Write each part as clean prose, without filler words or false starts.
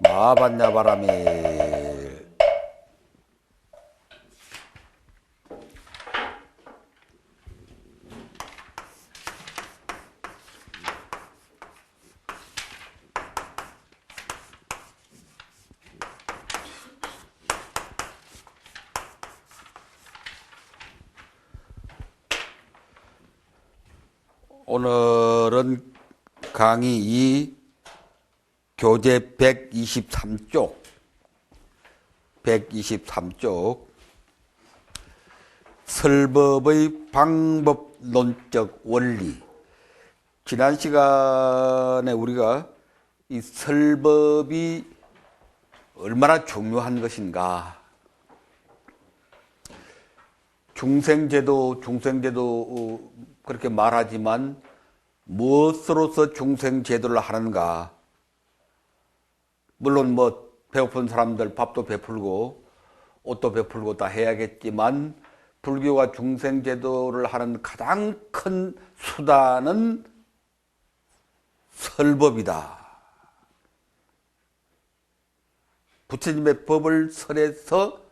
봤냐 바람이. 오늘은 강의 2 교재 123쪽 설법의 방법론적 원리. 지난 시간에 우리가 이 설법이 얼마나 중요한 것인가, 중생제도 그렇게 말하지만 무엇으로서 중생제도를 하는가. 물론 뭐 배고픈 사람들 밥도 베풀고 옷도 베풀고 다 해야겠지만 불교가 중생제도를 하는 가장 큰 수단은 설법이다. 부처님의 법을 설해서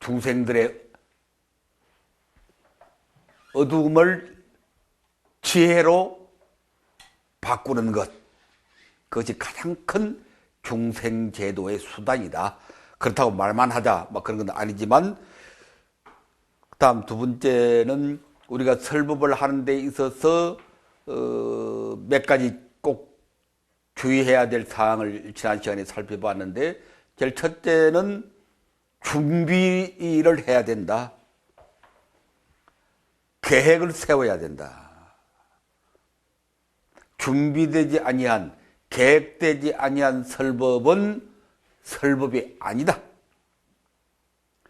중생들의 어두움을 지혜로 바꾸는 것, 그것이 가장 큰 중생제도의 수단이다. 그렇다고 말만 하자 막 그런 건 아니지만, 다음 두 번째는 우리가 설법을 하는 데 있어서 몇 가지 꼭 주의해야 될 사항을 지난 시간에 살펴봤는데, 제일 첫째는 준비를 해야 된다. 계획을 세워야 된다. 준비되지 아니한, 계획되지 아니한 설법은 설법이 아니다.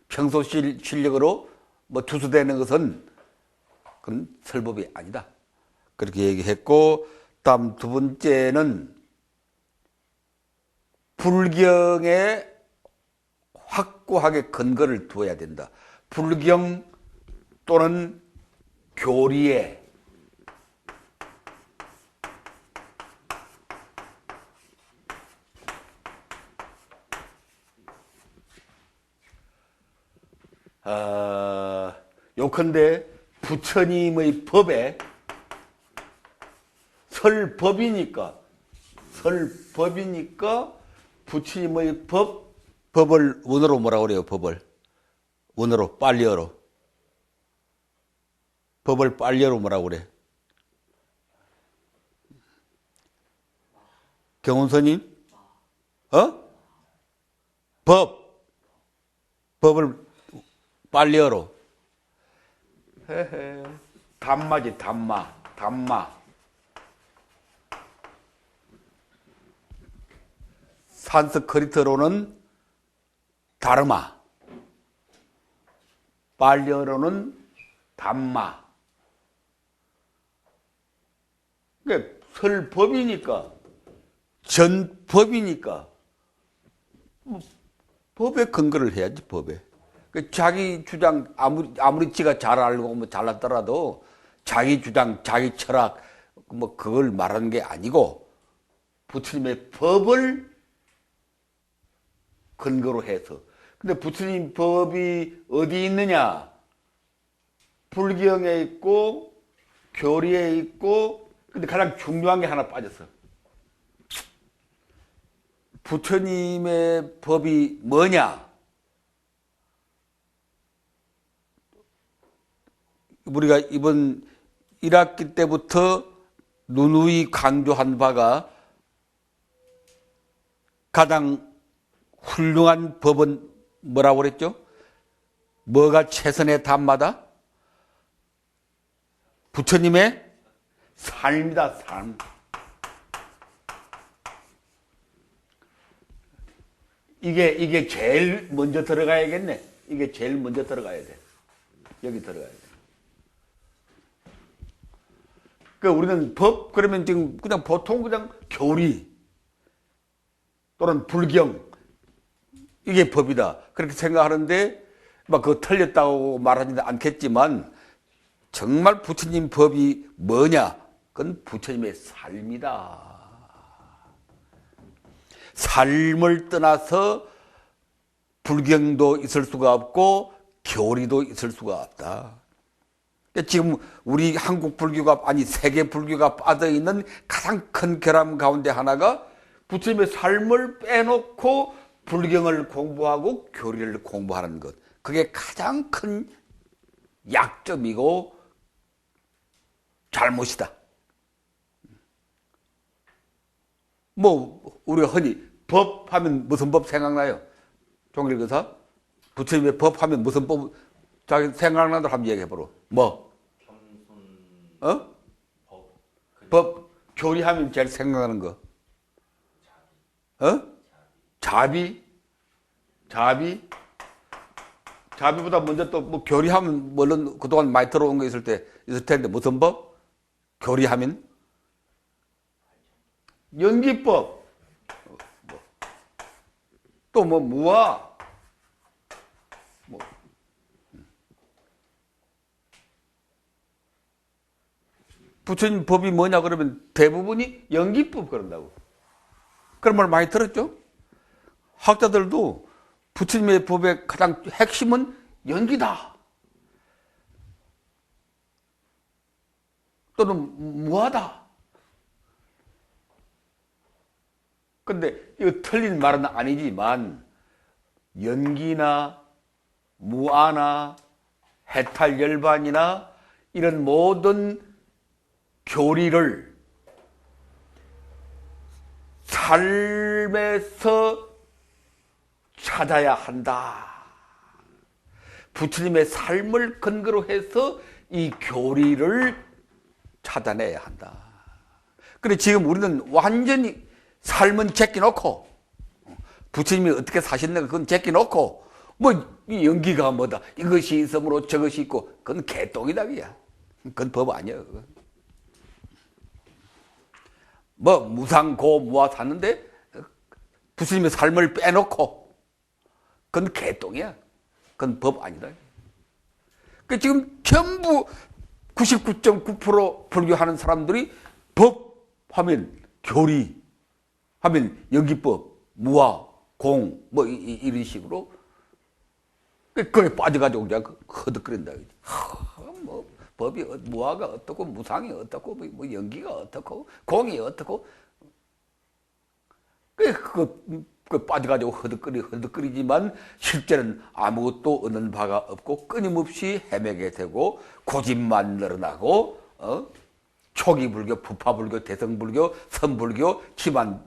평소 실력으로 뭐 투수되는 것은 그건 설법이 아니다. 그렇게 얘기했고, 다음 두 번째는 불경에 확고하게 근거를 두어야 된다. 불경 또는 교리에 요컨대 부처님의 법에 설법이니까 부처님의 법을 원어로 뭐라고 그래요? 법을 원어로 빨리어로 법을 빨리어로 뭐라고 그래? 경훈스님? 법을 빨리어로. 담마지, 담마. 산스크리트로는 다르마, 빨리어로는 담마. 그러니까 설법이니까, 전법이니까 법에 근거를 해야지. 법에. 자기 주장 아무리 지가 잘 알고 뭐 잘났더라도 자기 주장, 자기 철학 뭐 그걸 말하는 게 아니고 부처님의 법을 근거로 해서. 근데 부처님 법이 어디 있느냐? 불경에 있고 교리에 있고, 근데 가장 중요한 게 하나 빠졌어. 부처님의 법이 뭐냐? 우리가 이번 1학기 때부터 누누이 강조한 바가, 가장 훌륭한 법은 뭐라고 그랬죠? 뭐가 최선의 담마다? 부처님의 삶이다, 삶. 이게 제일 먼저 들어가야겠네. 이게 제일 먼저 들어가야 돼. 여기 들어가야 돼. 우리는 법, 그러면 지금 그냥 보통 그냥 교리 또는 불경, 이게 법이다. 그렇게 생각하는데, 막 그거 틀렸다고 말하지는 않겠지만, 정말 부처님 법이 뭐냐? 그건 부처님의 삶이다. 삶을 떠나서 불경도 있을 수가 없고 교리도 있을 수가 없다. 지금 우리 한국 불교가 아니 세계 불교가 빠져있는 가장 큰 결함 가운데 하나가 부처님의 삶을 빼놓고 불경을 공부하고 교리를 공부하는 것. 그게 가장 큰 약점이고 잘못이다. 뭐 우리가 흔히 법 하면 무슨 법 생각나요? 종일교사? 부처님의 법 하면 무슨 법 자기 생각나는 대로 한번 얘기해보라. 뭐? 어? 법. 교리하면 제일 생각나는 거. 어? 자비? 자비보다 먼저 또 뭐 교리하면 물론 그동안 많이 들어온 거 있을 텐데 무슨 법? 교리하면? 연기법. 또 뭐 무아. 뭐. 부처님 법이 뭐냐 그러면 대부분이 연기법 그런다고. 그런 말 많이 들었죠? 학자들도 부처님의 법의 가장 핵심은 연기다. 또는 무하다. 근데 이거 틀린 말은 아니지만 연기나 무아나 해탈열반이나 이런 모든 교리를 삶에서 찾아야 한다. 부처님의 삶을 근거로 해서 이 교리를 찾아내야 한다. 그래 지금 우리는 완전히 삶은 제끼놓고 부처님이 어떻게 사셨는가 그건 제끼놓고 뭐 이 연기가 뭐다 이것이 있으므로 저것이 있고 그건 개똥이다 그야. 그건 법 아니야. 그건. 뭐 무상고 무아 샀는데 부처님의 삶을 빼놓고 그건 개똥이야. 그건 법 아니다. 그 지금 전부 99.9% 불교하는 사람들이 법 하면 교리 하면 연기법 무아 공 뭐 이런 식으로 거기에 빠져가지고 그냥 허덕거린다. 뭐 법이 무아가 어떻고 무상이 어떻고 뭐 연기가 어떻고 공이 어떻고 그 빠져가지고 허덕거리지만 실제는 아무것도 얻는 바가 없고 끊임없이 헤매게 되고 고집만 늘어나고 초기 불교, 부파 불교, 대성 불교, 선불교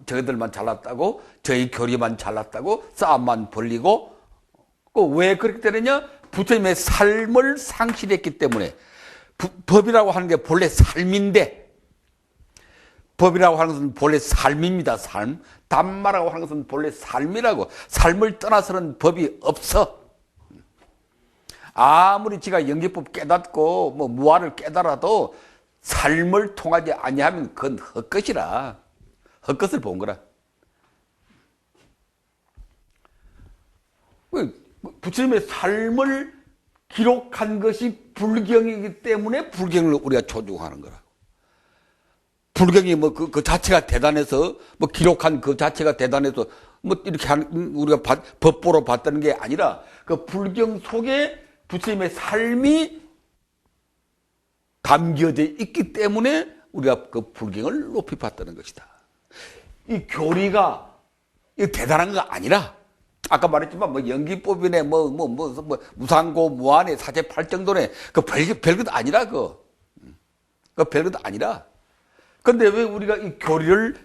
저희들만 잘났다고 저희 교리만 잘났다고 싸움만 벌리고 왜 그렇게 되느냐? 부처님의 삶을 상실했기 때문에 법이라고 하는 게 본래 삶인데 법이라고 하는 것은 본래 삶입니다. 삶. 담마라고 하는 것은 본래 삶이라고. 삶을 떠나서는 법이 없어. 아무리 지가 연기법 깨닫고 뭐 무아를 깨달아도 삶을 통하지 아니하면 그건 헛것이라. 헛것을 본 거라. 부처님의 삶을 기록한 것이 불경이기 때문에 불경을 우리가 존중하는 거라. 불경이 뭐 그 자체가 대단해서 뭐 기록한 그 자체가 대단해서 뭐 이렇게 우리가 법보로 봤다는 게 아니라 그 불경 속에 부처님의 삶이 담겨져 있기 때문에 우리가 그 불경을 높이 봤다는 것이다. 이 교리가 대단한 거 아니라 아까 말했지만 뭐 연기법이네 뭐 무상고 무한의 사제팔정도네 그 별것 아니라 그 별것 아니라. 근데 왜 우리가 이 교리를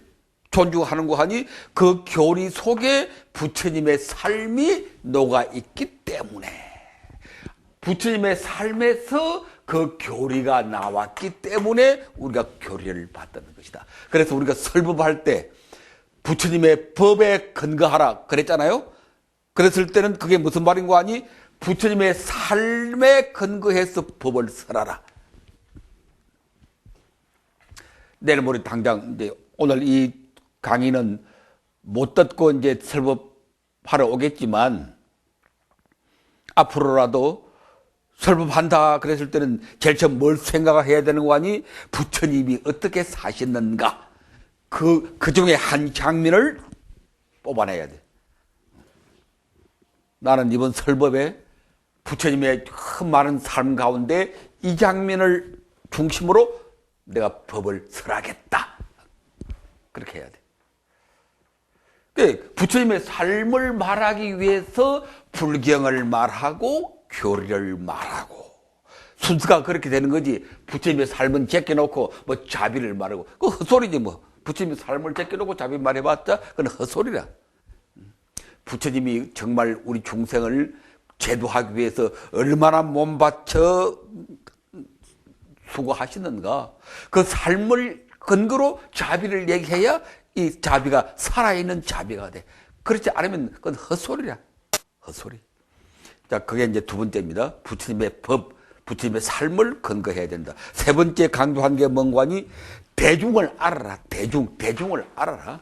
존중하는 거 하니 그 교리 속에 부처님의 삶이 녹아 있기 때문에 부처님의 삶에서 그 교리가 나왔기 때문에 우리가 교리를 받는 것이다. 그래서 우리가 설법할 때 부처님의 법에 근거하라 그랬잖아요. 그랬을 때는 그게 무슨 말인 거 아니? 부처님의 삶에 근거해서 법을 설하라. 내일 모레 당장 이제 오늘 이 강의는 못 듣고 이제 설법하러 오겠지만 앞으로라도 설법한다 그랬을 때는 제일 처음 뭘 생각해야 되는 거 아니? 부처님이 어떻게 사셨는가? 그 중에 한 장면을 뽑아내야 돼. 나는 이번 설법에 부처님의 많은 삶 가운데 이 장면을 중심으로 내가 법을 설하겠다. 그렇게 해야 돼. 부처님의 삶을 말하기 위해서 불경을 말하고 교리를 말하고 순서가 그렇게 되는 거지. 부처님의 삶은 제껴놓고 뭐 자비를 말하고 그거 헛소리지 뭐. 부처님의 삶을 제껴놓고 자비 말해봤자 그건 헛소리라. 부처님이 정말 우리 중생을 제도하기 위해서 얼마나 몸바쳐 수고하시는가. 그 삶을 근거로 자비를 얘기해야 이 자비가 살아있는 자비가 돼. 그렇지 않으면 그건 헛소리야. 헛소리. 자, 그게 이제 두 번째입니다. 부처님의 법, 부처님의 삶을 근거해야 된다. 세 번째 강조한 게 뭔가니 대중을 알아라. 대중을 알아라.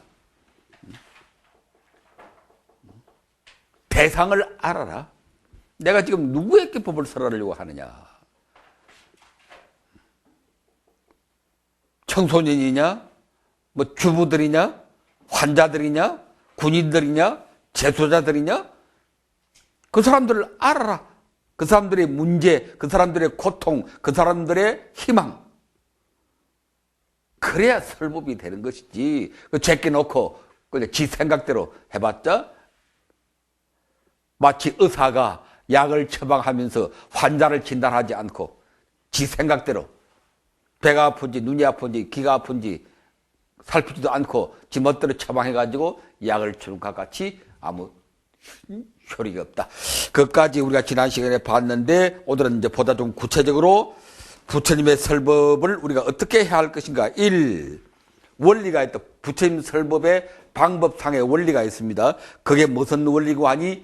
대상을 알아라. 내가 지금 누구에게 법을 설하려고 하느냐. 청소년이냐, 뭐 주부들이냐, 환자들이냐, 군인들이냐, 재소자들이냐, 그 사람들을 알아라. 그 사람들의 문제, 그 사람들의 고통, 그 사람들의 희망. 그래야 설법이 되는 것이지. 그 제껴놓고 그냥 지 생각대로 해봤자 마치 의사가 약을 처방하면서 환자를 진단하지 않고 지 생각대로 배가 아픈지 눈이 아픈지 귀가 아픈지 살피지도 않고 지 멋대로 처방해가지고 약을 주는 것 같이 아무 효력이 없다. 그것까지 우리가 지난 시간에 봤는데 오늘은 이제 보다 좀 구체적으로 부처님의 설법을 우리가 어떻게 해야 할 것인가. 1. 원리가 있다. 부처님 설법의 방법상의 원리가 있습니다. 그게 무슨 원리고 하니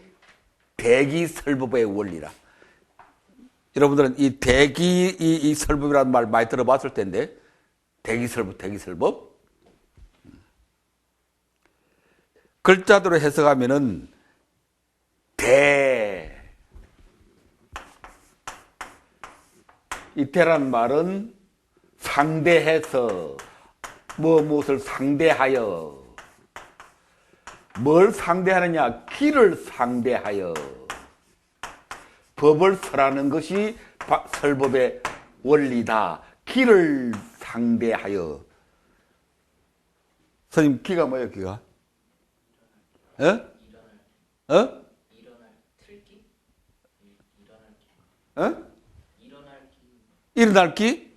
대기설법의 원리라. 여러분들은 이 이 설법이라는 말 많이 들어봤을 텐데 대기설법. 글자대로 해석하면은 이 대라는 말은 상대해서 무엇을 상대하여 뭘 상대하느냐? 길을 상대하여 법을 설하는 것이 설법의 원리다. 길을 상대하여. 선생님, 기가 뭐예요, 기가? 일어날 틀기? 일어날 기?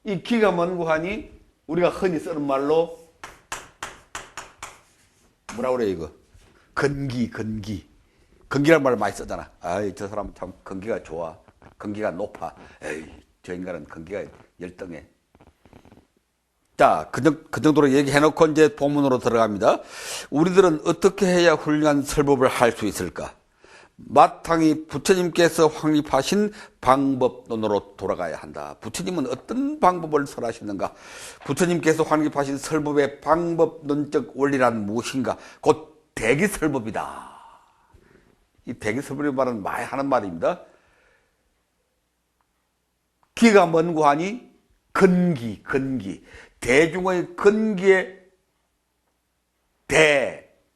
이 기가 뭔고 하니 우리가 흔히 쓰는 말로 뭐라 그래 이거? 건기라는 말을 많이 쓰잖아. 아이, 저 사람은 참 건기가 좋아. 건기가 높아. 에이, 저 인간은 건기가 열등해. 자, 그 정도로 얘기해놓고 이제 본문으로 들어갑니다. 우리들은 어떻게 해야 훌륭한 설법을 할 수 있을까? 마땅히 부처님께서 확립하신 방법론으로 돌아가야 한다. 부처님은 어떤 방법을 설하시는가? 부처님께서 확립하신 설법의 방법론적 원리란 무엇인가? 곧 대기설법이다. 이 대기설법의 말은 많이 하는 말입니다. 기가 뭔고 하니 건기. 대중의 건기에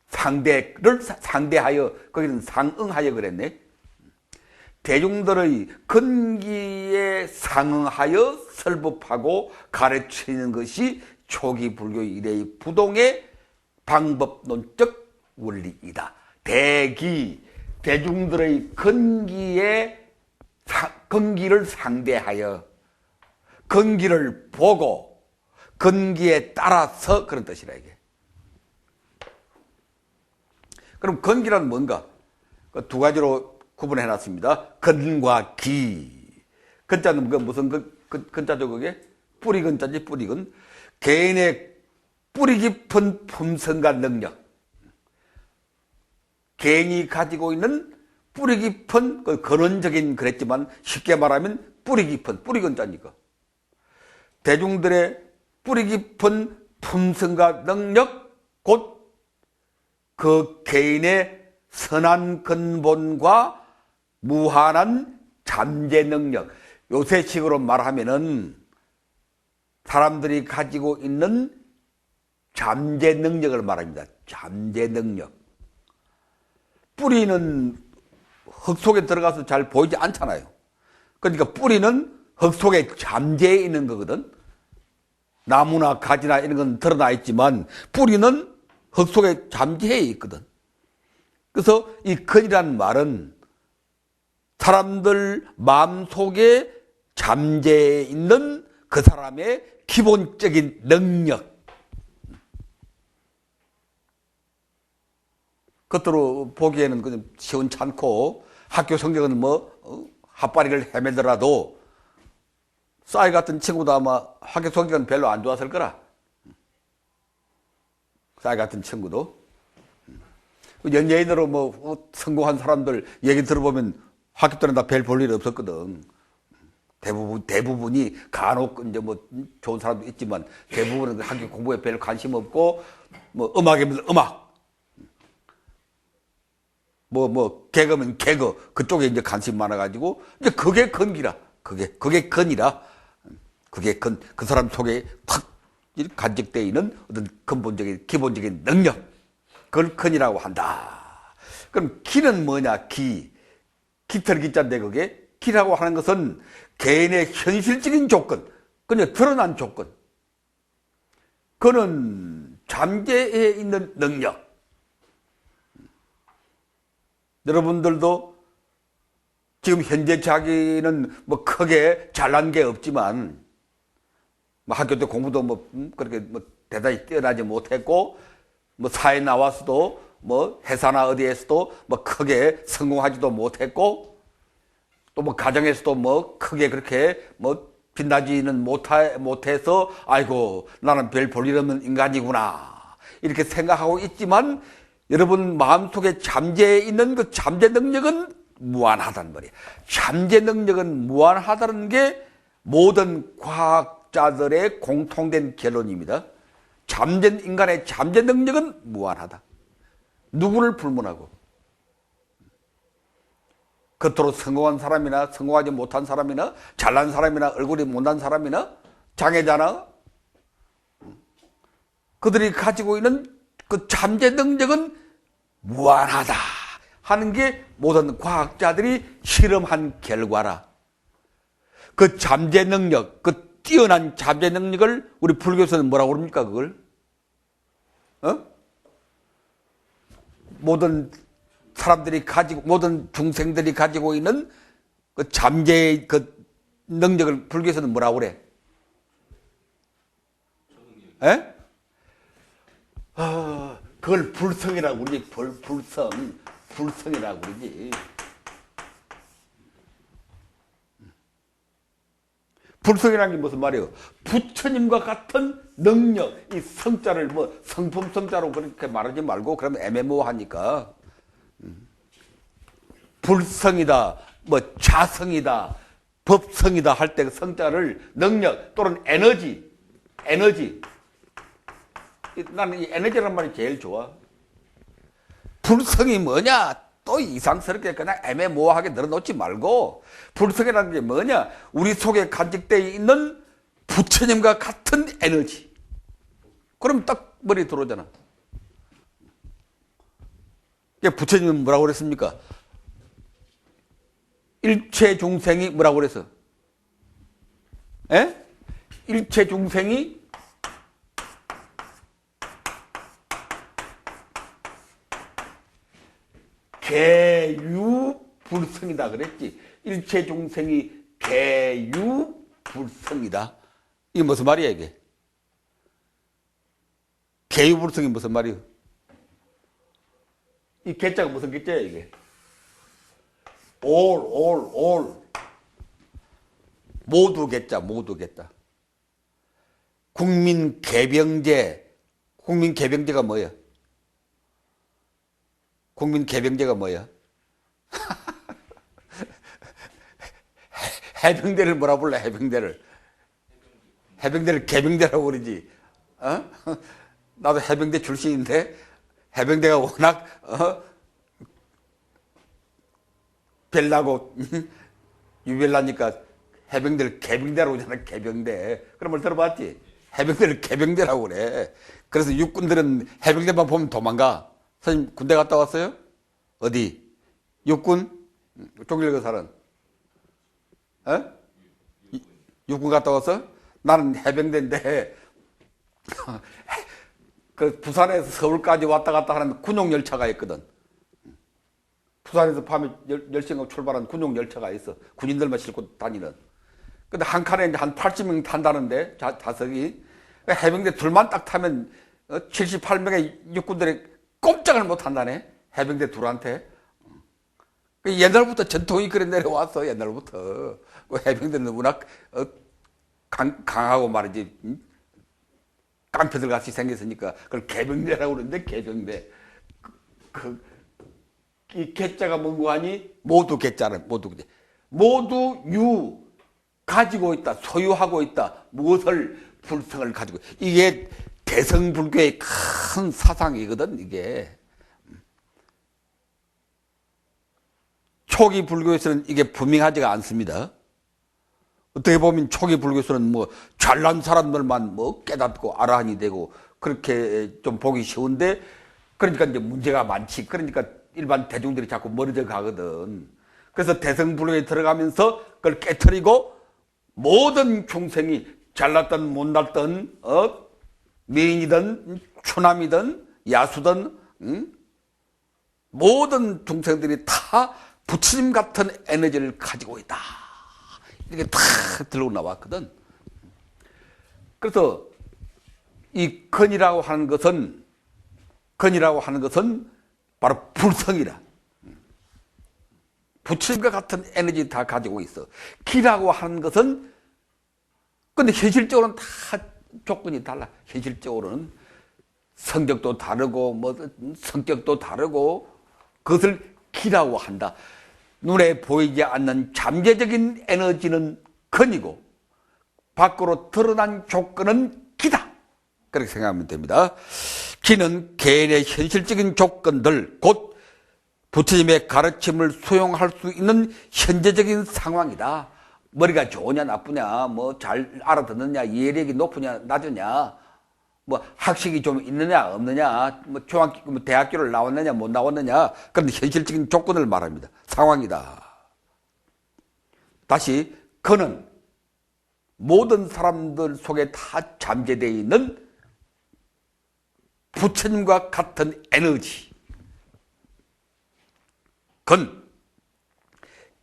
상대를 상대하여 거기는 상응하여 그랬네. 대중들의 건기에 상응하여 설법하고 가르치는 것이 초기 불교 이래의 부동의 방법론적 원리이다. 대중들의 건기를 상대하여 건기를 보고 건기에 따라서 그런 뜻이라 이게. 그럼 건기란 뭔가? 두 가지로 구분해 놨습니다. 건과 기. 건자는 무슨 건자죠 그게? 뿌리 건자지 뿌리건. 개인의 뿌리 깊은 품성과 능력. 개인이 가지고 있는 뿌리 깊은 근원적인 그랬지만 쉽게 말하면 뿌리 깊은 뿌리 건자니까. 대중들의 뿌리 깊은 품성과 능력 곧 그 개인의 선한 근본과 무한한 잠재 능력. 요새식으로 말하면은 사람들이 가지고 있는 잠재 능력을 말합니다. 잠재 능력. 뿌리는 흙 속에 들어가서 잘 보이지 않잖아요. 그러니까 뿌리는 흙 속에 잠재해 있는 거거든. 나무나 가지나 이런 건 드러나 있지만 뿌리는 흙 속에 잠재해 있거든. 그래서 이 근이라는 말은 사람들 마음속에 잠재해 있는 그 사람의 기본적인 능력. 겉으로 보기에는 그냥 시원찮고 학교 성적은 핫바리를 헤매더라도 싸이 같은 친구도 아마 학교 성적은 별로 안 좋았을 거라. 싸이 같은 친구도. 연예인으로 성공한 사람들 얘기 들어보면 학교 때는 다 별 볼 일 없었거든. 대부분이 간혹 이제 좋은 사람도 있지만 대부분은 학교 공부에 별 관심 없고 음악이면 음악. 개그면 개그 그쪽에 이제 관심 많아가지고 이제 그게 근기라. 그게 근이라. 그 사람 속에 탁 간직되어 있는 어떤 근본적인 기본적인 능력. 그걸 근이라고 한다. 그럼 기는 뭐냐? 깃털 기자인데 그게 기라고 하는 것은 개인의 현실적인 조건, 그냥 드러난 조건. 그는 잠재해 있는 능력. 여러분들도 지금 현재 자기는 크게 잘난 게 없지만 학교 때 공부도 그렇게 대단히 뛰어나지 못했고 사회 나와서도 회사나 어디에서도 크게 성공하지도 못했고 또 가정에서도 크게 그렇게 빛나지는 못해서 아이고 나는 별 볼 일 없는 인간이구나 이렇게 생각하고 있지만 여러분 마음속에 잠재해 있는 그 잠재 능력은 무한하다는 말이에요. 잠재 능력은 무한하다는 게 모든 과학자들의 공통된 결론입니다. 인간의 잠재 능력은 무한하다. 누구를 불문하고. 겉으로 성공한 사람이나 성공하지 못한 사람이나 잘난 사람이나 얼굴이 못난 사람이나 장애자나 그들이 가지고 있는 그 잠재 능력은 무한하다 하는 게 모든 과학자들이 실험한 결과라. 그 잠재 능력, 그 뛰어난 잠재 능력을 우리 불교에서는 뭐라고 그럽니까 그걸? 모든 사람들이 모든 중생들이 가지고 있는 그 잠재의 그 능력을 불교에서는 뭐라고 그래? 에? 그걸 불성이라고 그러지. 불성이라고 그러지. 불성이라는 게 무슨 말이에요? 부처님과 같은 능력, 이 성자를 성품 성자로 그렇게 말하지 말고 그러면 애매모호하니까. 불성이다, 자성이다, 법성이다 할 때 성자를 능력 또는 에너지. 나는 이 에너지라는 말이 제일 좋아. 불성이 뭐냐? 또 이상스럽게 그냥 애매모호하게 늘어놓지 말고 불성이라는 게 뭐냐? 우리 속에 간직되어 있는 부처님과 같은 에너지. 그럼 딱 머리에 들어오잖아. 부처님은 뭐라고 그랬습니까? 일체 중생이 뭐라고 그랬어? 에? 일체 중생이 개유불성이다 그랬지. 일체 중생이 개유불성이다. 이게 무슨 말이야 이게? 개유불성이 무슨 말이야? 이 개자가 무슨 개자야 이게? all 모두 개자. 국민개병제가 뭐야? 국민개병제가 뭐야? 해병대를 뭐라 불러? 해병대를 개병대라고 그러지. 나도 해병대 출신인데 해병대가 워낙 별나고 유별나니까 해병대를 개병대라고 하잖아. 개병대. 그런 말 들어봤지? 해병대를 개병대라고 그래. 그래서 육군들은 해병대만 보면 도망가. 선생님 군대 갔다 왔어요? 어디? 육군? 종일거살은? 육군 갔다 왔어? 나는 해병대인데 그 부산에서 서울까지 왔다 갔다 하는 군용 열차가 있거든. 부산에서 밤에 10시간 출발한 군용 열차가 있어. 군인들만 싣고 다니는. 근데 한 칸에 이제 한 80명 탄다는데, 좌석이. 해병대 둘만 딱 타면 78명의 육군들이 꼼짝을 못 한다네. 해병대 둘한테. 옛날부터 전통이 그래 내려왔어, 옛날부터. 해병대는 워낙 강하고 말이지, 깡패들 같이 생겼으니까 그걸 개병대라고 그러는데, 개병대. 이 개자가 뭔고 하니? 모두 개자는, 모두 개자. 모두 가지고 있다, 소유하고 있다, 무엇을 불성을 가지고. 이게 대성불교의 큰 사상이거든, 이게. 초기 불교에서는 이게 분명하지가 않습니다. 어떻게 보면 초기 불교에서는 뭐 잘난 사람들만 뭐 깨닫고 아라한이 되고 그렇게 좀 보기 쉬운데, 그러니까 이제 문제가 많지. 그러니까 일반 대중들이 자꾸 멀어져 가거든. 그래서 대성불교에 들어가면서 그걸 깨트리고 모든 중생이 잘났든 못났든 미인이든 추남이든 야수든 모든 중생들이 다 부처님 같은 에너지를 가지고 있다. 이렇게 다 들고 나왔거든. 그래서 이 건이라고 하는 것은 바로 불성이라. 부처님과 같은 에너지 다 가지고 있어. 기라고 하는 것은, 근데 현실적으로는 다 조건이 달라. 현실적으로는 성격도 다르고 뭐 성격도 다르고, 그것을 기라고 한다. 눈에 보이지 않는 잠재적인 에너지는 건이고 밖으로 드러난 조건은 기다. 그렇게 생각하면 됩니다. 기는 개인의 현실적인 조건들, 곧 부처님의 가르침을 수용할 수 있는 현재적인 상황이다. 머리가 좋으냐 나쁘냐, 뭐 잘 알아듣느냐, 이해력이 높으냐 낮으냐, 뭐 학식이 좀 있느냐 없느냐, 뭐 중학교, 뭐 대학교를 나왔느냐 못 나왔느냐, 그런 현실적인 조건을 말합니다. 상황이다. 다시, 그는 모든 사람들 속에 다 잠재되어 있는 부처님과 같은 에너지.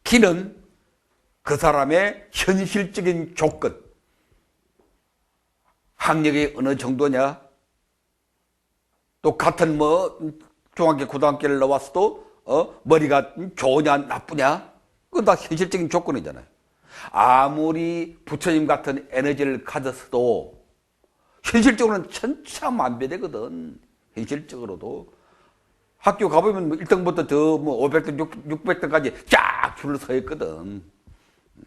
기는 그 사람의 현실적인 조건. 학력이 어느 정도냐, 또 같은 뭐 중학교 고등학교를 나왔어도 머리가 좋으냐 나쁘냐, 그건 다 현실적인 조건이잖아요. 아무리 부처님 같은 에너지를 가졌어도 현실적으로는 천차만별되거든. 현실적으로도 학교 가보면 1등부터 저 뭐 500등, 600등까지 쫙 줄을 서 있거든.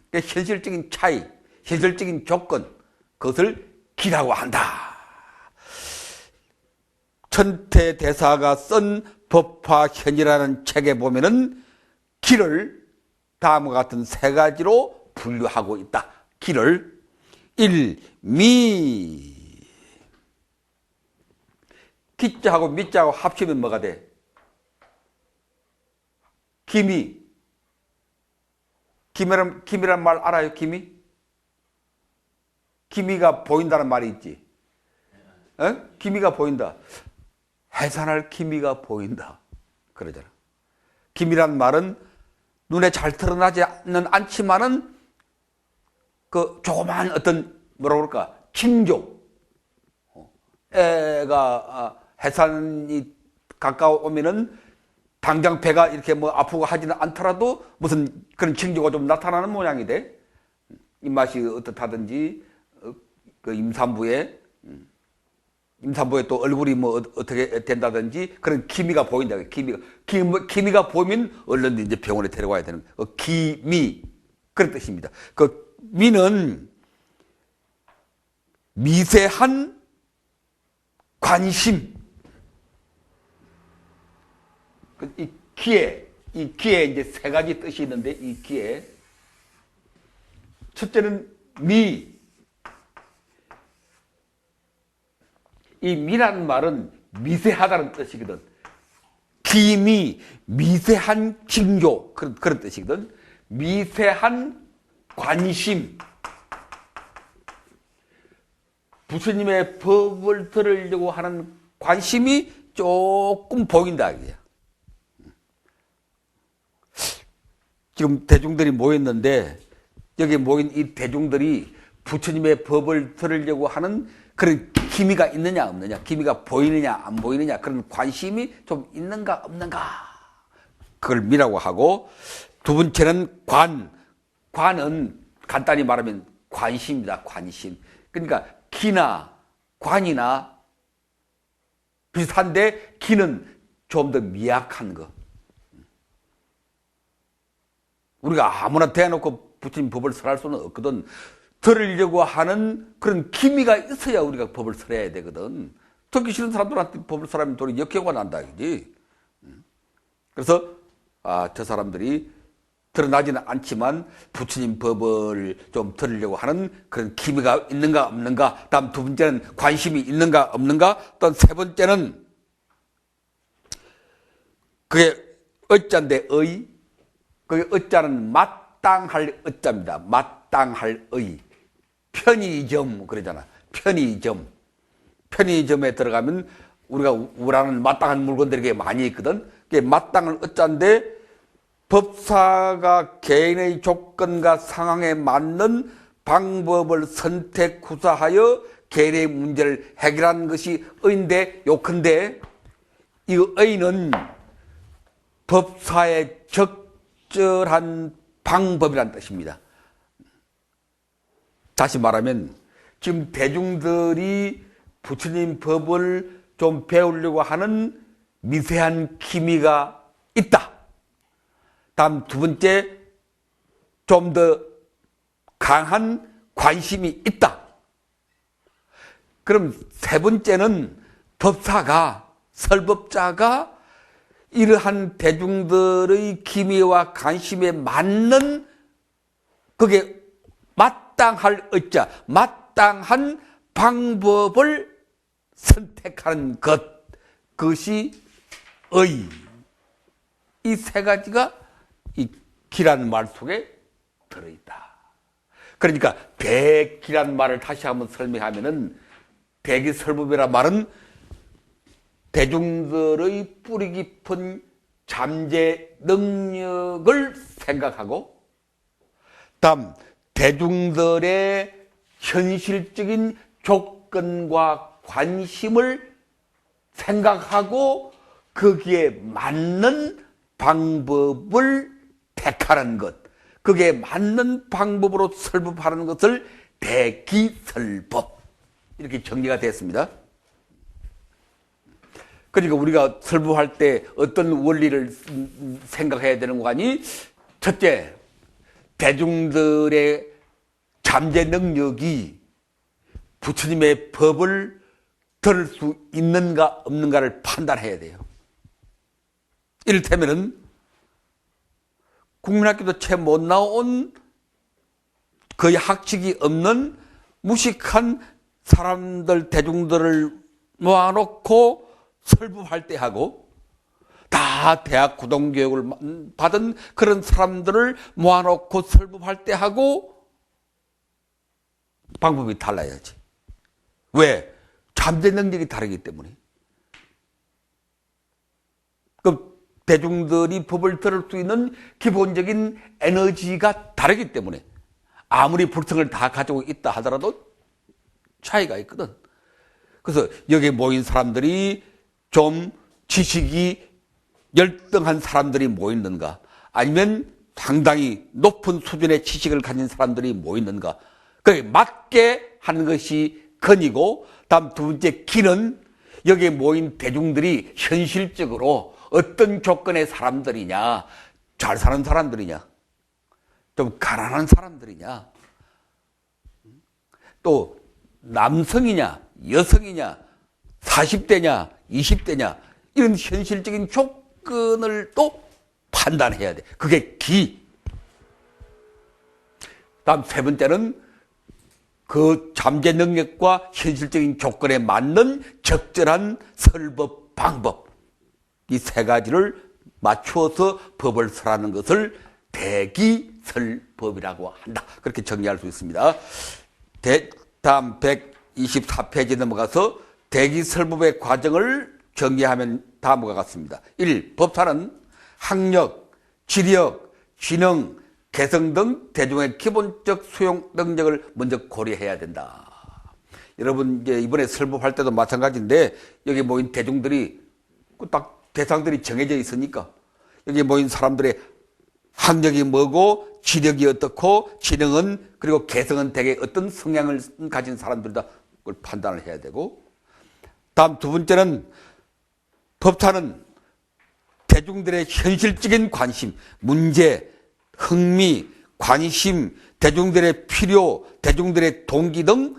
그러니까 현실적인 차이, 현실적인 조건, 그것을 기라고 한다. 천태대사가 쓴 법화현이라는 책에 보면은 기를 다음과 같은 세 가지로 분류하고 있다. 기를 1. 미. 기자하고 미자하고 합치면 뭐가 돼? 기미. 기미란 말 알아요? 기미? 기미가 보인다는 말이 있지. 기미가 보인다. 해산할 기미가 보인다. 그러잖아. 기미란 말은 눈에 잘 드러나지는 않지만은 그 조그만 어떤 뭐라고 그럴까? 징조. 애가 해산이 가까워오면은 당장 배가 이렇게 뭐 아프고 하지는 않더라도 무슨 그런 징조가 좀 나타나는 모양이 돼. 입맛이 어떻다든지, 그 임산부에 또 얼굴이 뭐 어떻게 된다든지 그런 기미가 보인다. 기미가 보이면 얼른 이제 병원에 데려가야 되는 기미, 그런 뜻입니다. 그 미는 미세한 관심. 이 기에 이제 세 가지 뜻이 있는데, 이 기에 첫째는 이 미라는 말은 미세하다는 뜻이거든. 기미, 미세한 징조, 그런 뜻이거든. 미세한 관심. 부처님의 법을 들으려고 하는 관심이 조금 보인다. 이거야. 지금 대중들이 모였는데 여기 모인 이 대중들이 부처님의 법을 들으려고 하는 그런 기미가 있느냐 없느냐, 기미가 보이느냐 안 보이느냐, 그런 관심이 좀 있는가 없는가, 그걸 미라고 하고, 두 번째는 관은 간단히 말하면 관심이다. 관심. 그러니까 기나 관이나 비슷한데 기는 좀 더 미약한 거. 우리가 아무나 대놓고 부처님 법을 설할 수는 없거든. 들으려고 하는 그런 기미가 있어야 우리가 법을 설해야 되거든. 듣기 싫은 사람들한테 법을 설하면 도리 역효가 난다, 그지? 그래서 저 사람들이 드러나지는 않지만 부처님 법을 좀 들으려고 하는 그런 기미가 있는가 없는가. 다음 두 번째는 관심이 있는가 없는가. 또 세 번째는 그게 어자인데 의. 그게 어자는 마땅할 어자입니다. 마땅할 의. 편의점 그러잖아. 편의점에 들어가면 우리가 우라는 마땅한 물건들이 많이 있거든. 그게 마땅한 어자인데 법사가 개인의 조건과 상황에 맞는 방법을 선택 구사하여 개인의 문제를 해결하는 것이 의인데, 요컨대 이 의는 법사의 적절한 방법이란 뜻입니다. 다시 말하면 지금 대중들이 부처님 법을 좀 배우려고 하는 미세한 기미가 있다. 다음 두 번째, 좀 더 강한 관심이 있다. 그럼 세 번째는 법사가, 설법자가 이러한 대중들의 기미와 관심에 맞는, 그게 마땅할 어자, 마땅한 방법을 선택하는 것, 그것이 의. 이 세 가지가 이 기라는 말 속에 들어있다. 그러니까 백기란 말을 다시 한번 설명하면은, 백이설법이란 말은 대중들의 뿌리 깊은 잠재 능력을 생각하고, 다음 대중들의 현실적인 조건과 관심을 생각하고 거기에 맞는 방법을 택하는 것, 그게 맞는 방법으로 설법하는 것을 대기설법, 이렇게 정리가 됐습니다. 그러니까 우리가 설법할 때 어떤 원리를 생각해야 되는 거 아니? 첫째, 대중들의 잠재 능력이 부처님의 법을 들을 수 있는가 없는가를 판단해야 돼요. 이를테면은 국민학교도 채 못 나온, 거의 학식이 없는 무식한 사람들, 대중들을 모아놓고 설법할 때 하고, 다 대학 고등교육을 받은 그런 사람들을 모아놓고 설법할 때 하고 방법이 달라야지. 왜? 잠재 능력이 다르기 때문에. 그 대중들이 법을 들을 수 있는 기본적인 에너지가 다르기 때문에 아무리 불성을 다 가지고 있다 하더라도 차이가 있거든. 그래서 여기에 모인 사람들이 좀 지식이 열등한 사람들이 모였는가, 아니면 상당히 높은 수준의 지식을 가진 사람들이 모였는가, 그에 맞게 하는 것이 건이고, 다음 두 번째 기는 여기에 모인 대중들이 현실적으로 어떤 조건의 사람들이냐, 잘 사는 사람들이냐, 좀 가난한 사람들이냐, 또 남성이냐 여성이냐, 40대냐 20대냐, 이런 현실적인 조건을 또 판단해야 돼. 그게 기. 다음 세 번째는 그 잠재 능력과 현실적인 조건에 맞는 적절한 설법 방법, 이 세 가지를 맞추어서 법을 설하는 것을 대기설법이라고 한다. 그렇게 정리할 수 있습니다. 다음 124페이지 넘어가서 대기설법의 과정을 정리하면 다음과 같습니다. 1. 법사는 학력, 지력, 지능, 개성 등 대중의 기본적 수용 능력을 먼저 고려해야 된다. 여러분 이제 이번에 설법할 때도 마찬가지인데 여기 모인 대중들이 딱 대상들이 정해져 있으니까 여기 모인 사람들의 학력이 뭐고 지력이 어떻고 지능은 그리고 개성은 대개 어떤 성향을 가진 사람들이다. 그걸 판단을 해야 되고, 다음 두 번째는 법사는 대중들의 현실적인 관심, 문제, 흥미, 관심, 대중들의 필요, 대중들의 동기 등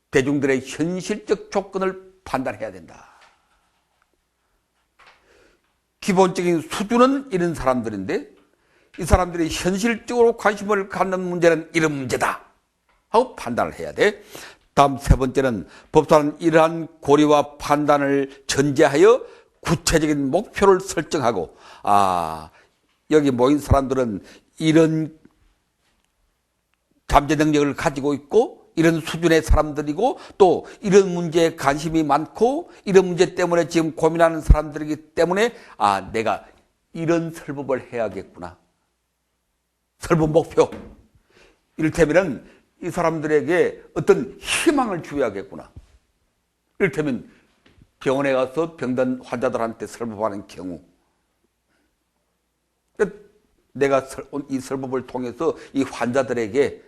대중들의 현실적 조건을 판단해야 된다. 기본적인 수준은 이런 사람들인데 이 사람들이 현실적으로 관심을 갖는 문제는 이런 문제다 하고 판단을 해야 돼. 다음 세 번째는 법사는 이러한 고려와 판단을 전제하여 구체적인 목표를 설정하고, 여기 모인 사람들은 이런 잠재 능력을 가지고 있고 이런 수준의 사람들이고 또 이런 문제에 관심이 많고 이런 문제 때문에 지금 고민하는 사람들이기 때문에 내가 이런 설법을 해야겠구나. 설법 목표. 이를테면 이 사람들에게 어떤 희망을 줘야겠구나. 이를테면 병원에 가서 병든 환자들한테 설법하는 경우, 내가 이 설법을 통해서 이 환자들에게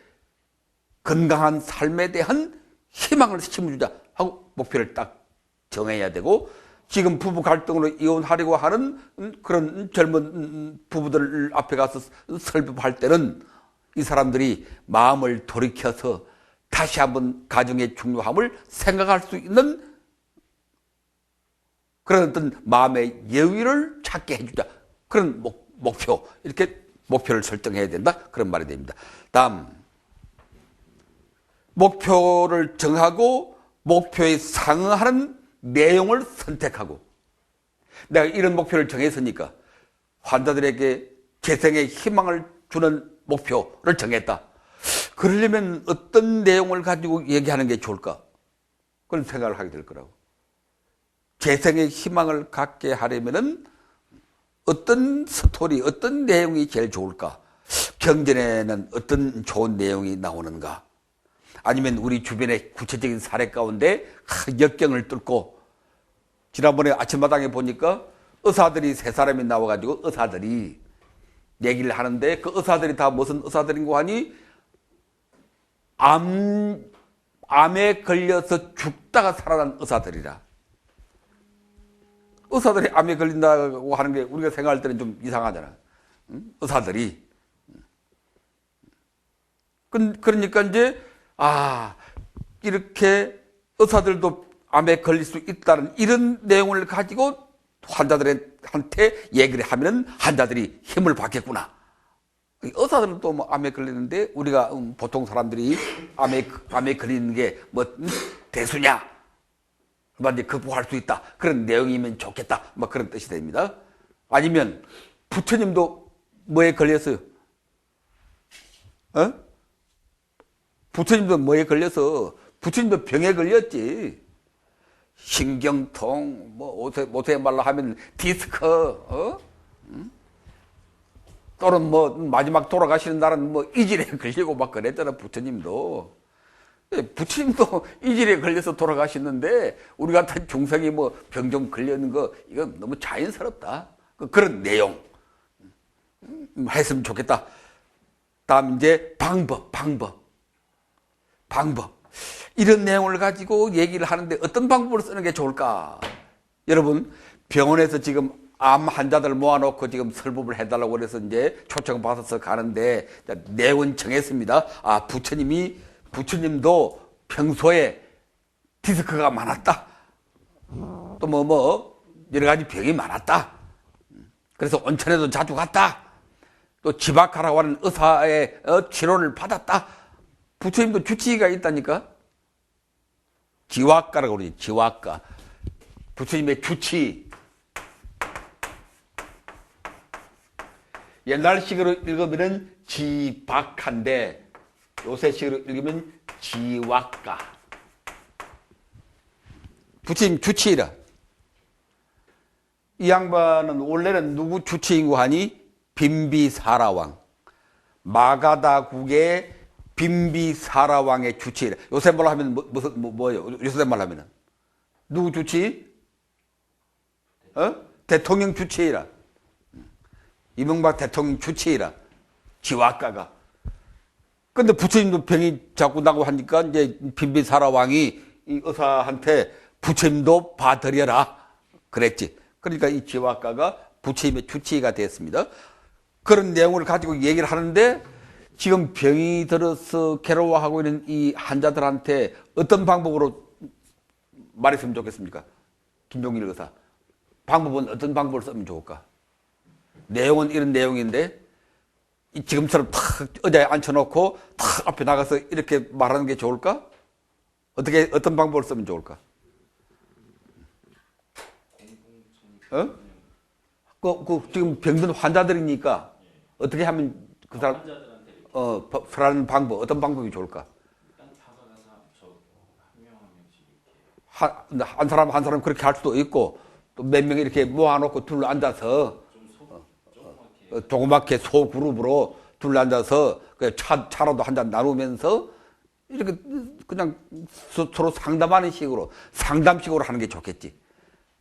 건강한 삶에 대한 희망을 심어주자 하고 목표를 딱 정해야 되고, 지금 부부 갈등으로 이혼하려고 하는 그런 젊은 부부들 앞에 가서 설법할 때는 이 사람들이 마음을 돌이켜서 다시 한번 가정의 중요함을 생각할 수 있는 그런 어떤 마음의 여유를 찾게 해주자. 그런 목표, 이렇게 목표를 설정해야 된다. 그런 말이 됩니다. 다음, 목표를 정하고 목표에 상응하는 내용을 선택하고, 내가 이런 목표를 정했으니까 환자들에게 재생의 희망을 주는 목표를 정했다. 그러려면 어떤 내용을 가지고 얘기하는 게 좋을까? 그런 생각을 하게 될 거라고. 재생의 희망을 갖게 하려면은 어떤 스토리, 어떤 내용이 제일 좋을까? 경전에는 어떤 좋은 내용이 나오는가? 아니면 우리 주변의 구체적인 사례 가운데 역경을 뚫고, 지난번에 아침마당에 보니까 의사들이 세 사람이 나와가지고 의사들이 얘기를 하는데, 그 의사들이 다 무슨 의사들인고 하니 암에 걸려서 죽다가 살아난 의사들이라. 의사들이 암에 걸린다고 하는 게 우리가 생각할 때는 좀 이상하잖아. 의사들이. 그러니까 이제 이렇게 의사들도 암에 걸릴 수 있다는 이런 내용을 가지고 환자들한테 얘기를 하면 환자들이 힘을 받겠구나. 의사들은 또 암에 걸리는데 우리가 보통 사람들이 암에 걸리는 게 뭐 대수냐, 이제 극복할 수 있다, 그런 내용이면 좋겠다, 뭐 그런 뜻이 됩니다. 아니면 부처님도 뭐에 걸렸어요? 부처님도 뭐에 걸려서, 부처님도 병에 걸렸지. 신경통, 뭐 요새 말로 하면 디스크, 또는 뭐 마지막 돌아가시는 날은 뭐 이질에 걸리고 막 그랬잖아, 부처님도. 부처님도 이질에 걸려서 돌아가시는데 우리 같은 중생이 뭐 병 좀 걸리는 거, 이거 너무 자연스럽다. 그런 내용 했으면 좋겠다. 다음 이제 방법. 이런 내용을 가지고 얘기를 하는데 어떤 방법을 쓰는 게 좋을까? 여러분, 병원에서 지금 암 환자들 모아놓고 지금 설법을 해달라고 그래서 이제 초청받아서 가는데, 내용은 정했습니다. 부처님도 평소에 디스크가 많았다. 또 여러 가지 병이 많았다. 그래서 온천에도 자주 갔다. 또 지박하라고 하는 의사의 치료를 받았다. 부처님도 주치의가 있다니까. 지화가라고 그러지. 지화가. 부처님의 주치. 옛날식으로 읽으면 지박한데 요새식으로 읽으면 지화가. 부처님 주치의라. 이 양반은 원래는 누구 주치의고 하니? 빈비사라왕. 마가다국의 빈비사라왕의 주치의라. 요새 말로 하면 뭐예요? 요새 말로 하면은 누구 주치의? 대통령 주치의라. 이명박 대통령 주치의라. 지화가가. 근데 부처님도 병이 자꾸 나고 하니까 이제 빈비사라왕이 이 의사한테 부처님도 봐드려라 그랬지. 그러니까 이 지화가가 부처님의 주치의가 됐습니다. 그런 내용을 가지고 얘기를 하는데 지금 병이 들어서 괴로워하고 있는 이 환자들한테 어떤 방법으로 말했으면 좋겠습니까? 김종일 의사. 방법은 어떤 방법을 쓰면 좋을까? 내용은 이런 내용인데 지금처럼 탁 의자에 앉혀놓고 탁 앞에 나가서 이렇게 말하는 게 좋을까? 어떤 방법을 쓰면 좋을까? 지금 병든 환자들이니까 어떻게 하면 그 사람 살아가는 방법, 어떤 방법이 좋을까? 한 사람 한 사람 그렇게 할 수도 있고 또 몇 명 이렇게 모아놓고 둘러 앉아서 조그맣게 소그룹으로 둘러 앉아서 차라도 한 잔 나누면서 이렇게 그냥 서로 상담하는 식으로 상담식으로 하는 게 좋겠지.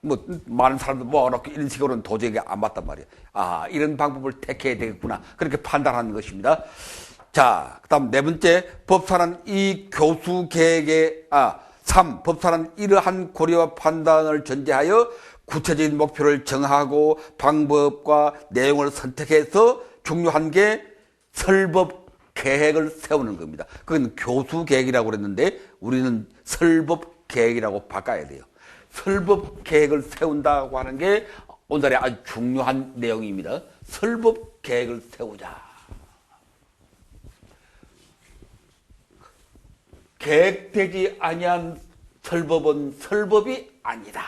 뭐 많은 사람들 모아놓고 이런 식으로는 도저히 안 맞단 말이야. 아, 이런 방법을 택해야 되겠구나. 그렇게 판단하는 것입니다. 자, 그다음 네 번째, 법사는 이 교수 계획의 3. 법사는 이러한 고려와 판단을 전제하여 구체적인 목표를 정하고 방법과 내용을 선택해서 중요한 게 설법 계획을 세우는 겁니다. 그건 교수 계획이라고 그랬는데 우리는 설법 계획이라고 바꿔야 돼요. 설법 계획을 세운다고 하는 게 오늘의 아주 중요한 내용입니다. 설법 계획을 세우자. 계획되지 아니한 설법은 설법이 아니다.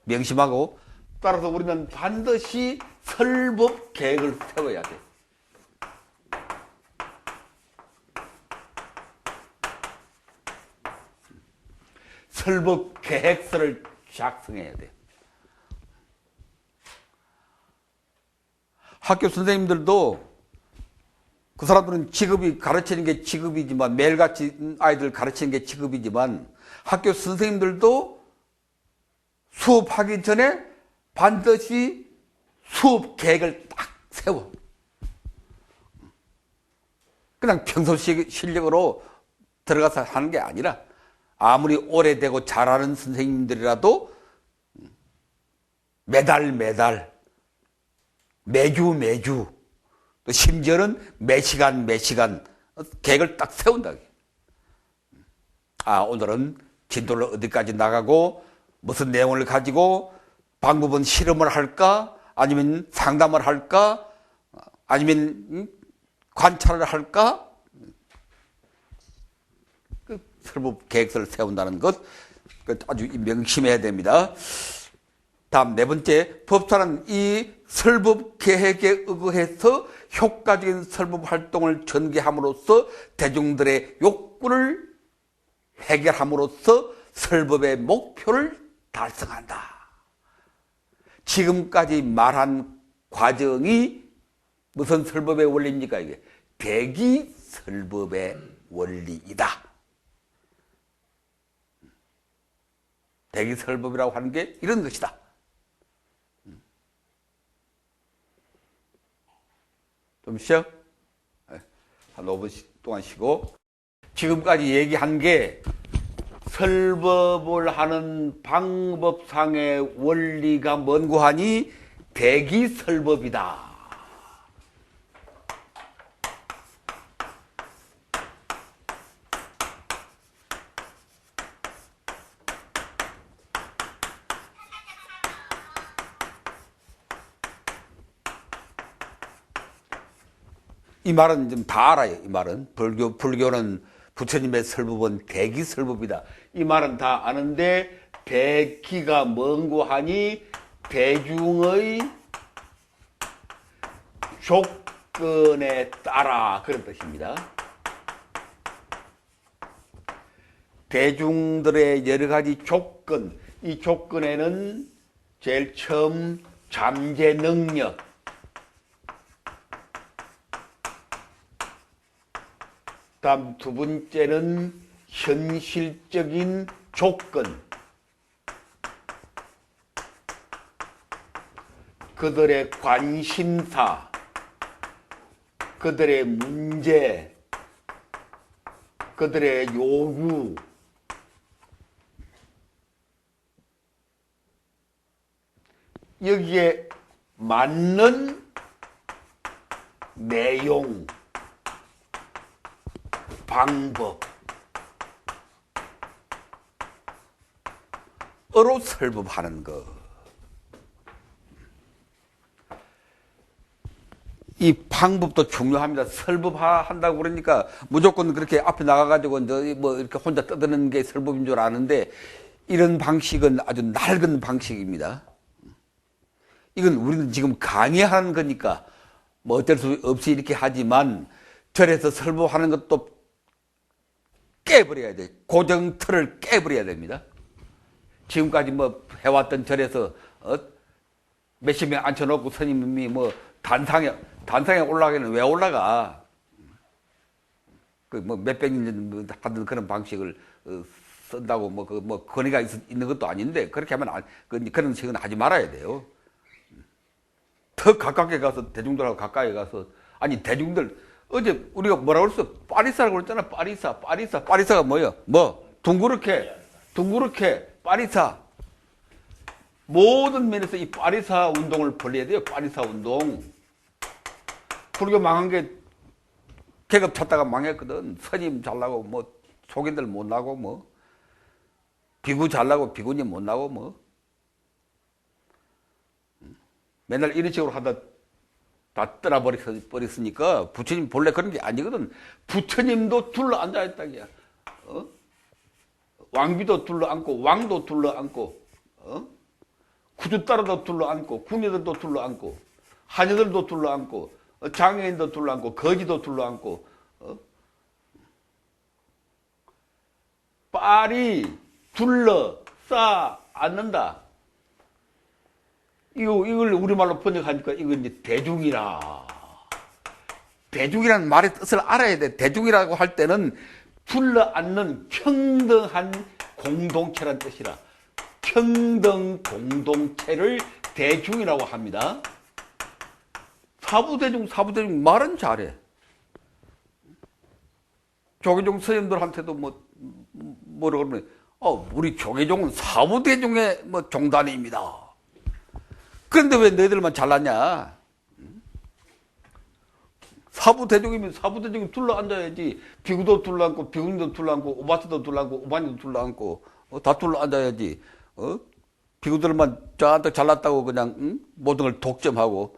명심하고 따라서 우리는 반드시 설법 계획을 세워야 돼. 설법 계획서를 작성해야 돼. 학교 선생님들도 그 사람들은 직업이 가르치는 게 직업이지만 매일같이 아이들 가르치는 게 직업이지만 학교 선생님들도 수업하기 전에 반드시 수업 계획을 딱 세워. 그냥 평소 실력으로 들어가서 하는 게 아니라 아무리 오래되고 잘하는 선생님들이라도 매달 매주 또 심지어는 매 시간 계획을 딱 세운다. 오늘은 진도를 어디까지 나가고 무슨 내용을 가지고 방법은 실험을 할까? 아니면 상담을 할까? 아니면 관찰을 할까? 설법 계획서를 세운다는 것 아주 명심해야 됩니다. 다음 네 번째, 법사는 이 설법 계획에 의거해서 효과적인 설법 활동을 전개함으로써 대중들의 욕구를 해결함으로써 설법의 목표를 달성한다. 지금까지 말한 과정이 무슨 설법의 원리입니까? 이게 대기 설법의 원리이다. 대기 설법이라고 하는 게 이런 것이다. 좀 쉬어? 한 5분 동안 쉬고. 지금까지 얘기한 게 설법을 하는 방법상의 원리가 뭔고 하니 대기 설법이다. 이 말은 좀 다 알아요. 이 말은 불교는 부처님의 설법은 대기설법이다. 이 말은 다 아는데 대기가 뭔고 하니 대중의 조건에 따라 그런 뜻입니다. 대중들의 여러 가지 조건, 이 조건에는 제일 처음 잠재 능력, 다음 두 번째는 현실적인 조건, 그들의 관심사, 그들의 문제, 그들의 요구, 여기에 맞는 내용, 방법, 어로 설법하는 것. 이 방법도 중요합니다. 설법한다고 그러니까 무조건 그렇게 앞에 나가가지고 뭐 이렇게 혼자 떠드는 게 설법인 줄 아는데 이런 방식은 아주 낡은 방식입니다. 이건 우리는 지금 강의하는 거니까 뭐 어쩔 수 없이 이렇게 하지만 절에서 설법하는 것도 깨버려야 돼. 고정 틀을 깨버려야 됩니다. 지금까지 뭐 해왔던 절에서 몇십 명 앉혀놓고 스님이 뭐 단상에 올라가기는 왜 올라가? 그 뭐 몇백 년 하던 그런 방식을 쓴다고 뭐 권위가 있는 것도 아닌데 그렇게 하면 그런 식은 하지 말아야 돼요. 더 가깝게 가서 대중들하고 가까이 가서 아니 대중들 어제 우리가 뭐라고 그랬어? 파리사라고 그랬잖아. 파리사가 뭐야? 뭐 둥그렇게 파리사. 모든 면에서 이 파리사 운동을 벌려야 돼요. 파리사 운동. 불교 망한 게 계급 찾다가 망했거든. 스님 잘나고 뭐 속인들 못 나고 뭐 비구 잘나고 비구님 못 나고 뭐 맨날 이런 식으로 하다 다 떠나버렸으니까 부처님 본래 그런 게 아니거든. 부처님도 둘러앉아 있다기야. 왕비도 둘러앉고 왕도 둘러앉고 구두따라도 둘러앉고 궁녀들도 둘러앉고 하녀들도 둘러앉고 장애인도 둘러앉고 거지도 둘러앉고 빨이 둘러싸 앉는다. 이걸 우리말로 번역하니까 이건 이제 대중이라. 대중이라는 말의 뜻을 알아야 돼. 대중이라고 할 때는 둘러앉는 평등한 공동체란 뜻이라. 평등 공동체를 대중이라고 합니다. 사부대중 말은 잘해. 조계종 스님들한테도 뭐라 그러면 우리 조계종은 사부대중의 뭐 종단입니다. 그런데 왜 너희들만 잘났냐? 사부대중이면 사부대중이 둘러앉아야지. 비구도 둘러앉고 비구님도 둘러앉고 오바트도 둘러앉고 오바니도 둘러앉고 다 둘러앉아야지. 비구들만 저한테 잘났다고 그냥 모든 걸 독점하고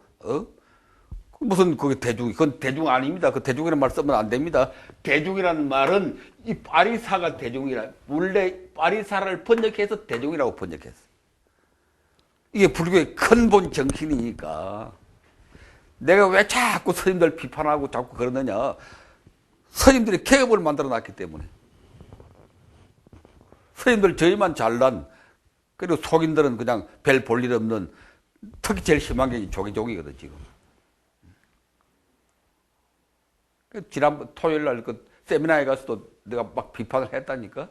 무슨 그게 대중? 그건 대중 아닙니다. 그 대중이라는 말 쓰면 안 됩니다. 대중이라는 말은 이 파리사가 대중이라. 원래 파리사를 번역해서 대중이라고 번역했어. 이게 불교의 근본 정신이니까. 내가 왜 자꾸 스님들 비판하고 자꾸 그러느냐. 스님들이 계급을 만들어 놨기 때문에. 스님들 저희만 잘난, 그리고 속인들은 그냥 별 볼 일 없는, 특히 제일 심한 게 조계종이거든, 지금. 지난번 토요일 날 그 세미나에 가서도 내가 막 비판을 했다니까.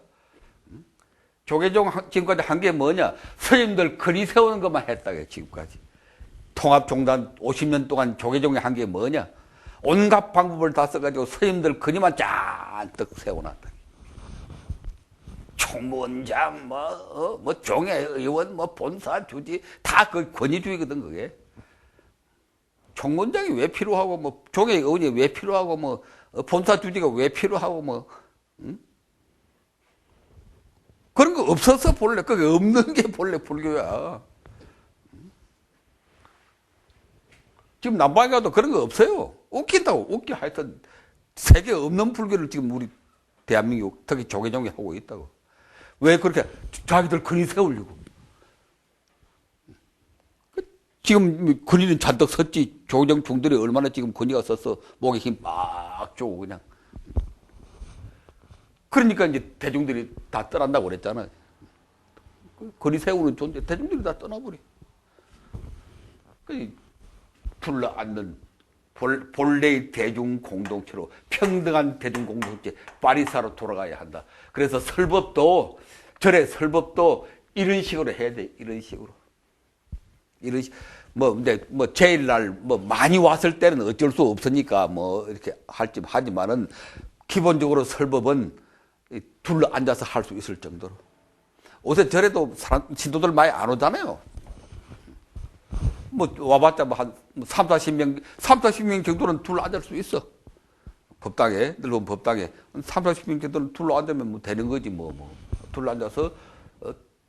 조계종 지금까지 한 게 뭐냐? 스님들 거리 세우는 것만 했다게 지금까지. 통합종단 50년 동안 조계종이 한 게 뭐냐? 온갖 방법을 다 써가지고 스님들 거리만 잔뜩 세워놨다. 총무원장, 뭐 종회의원, 뭐 본사 주지 다 그 권위주의거든 그게. 총무원장이 왜 필요하고 뭐 종회의원이 왜 필요하고 뭐 본사 주지가 왜 필요하고 뭐. 응? 그런 거 없어서 본래, 그게 없는 게 본래 불교야. 지금 남방에 가도 그런 거 없어요. 웃긴다고, 웃겨. 하여튼, 세계 없는 불교를 지금 우리 대한민국, 특히 조계종이 하고 있다고. 왜 그렇게 자기들 근위 세우려고. 지금 근위는 잔뜩 섰지. 조계종 중들이 얼마나 지금 근위가 섰어. 목에 힘 막 주고 그냥. 그러니까 이제 대중들이 다 떠난다고 그랬잖아. 근위 세우는 존재, 대중들이 다 떠나버려. 둘러앉는 본래의 대중 공동체로 평등한 대중 공동체 파리사로 돌아가야 한다. 그래서 설법도 절의 설법도 이런 식으로 해야 돼. 이런 식으로. 근데 제일날 많이 왔을 때는 어쩔 수 없으니까 이렇게 하지만은 기본적으로 설법은 둘러 앉아서 할 수 있을 정도로. 요새 절에도 신도들 많이 안 오잖아요. 와봤자 한 40명 정도는 둘러 앉을 수 있어. 법당에, 넓은 법당에. 40명 정도는 둘러 앉으면 되는 거지, 둘러 앉아서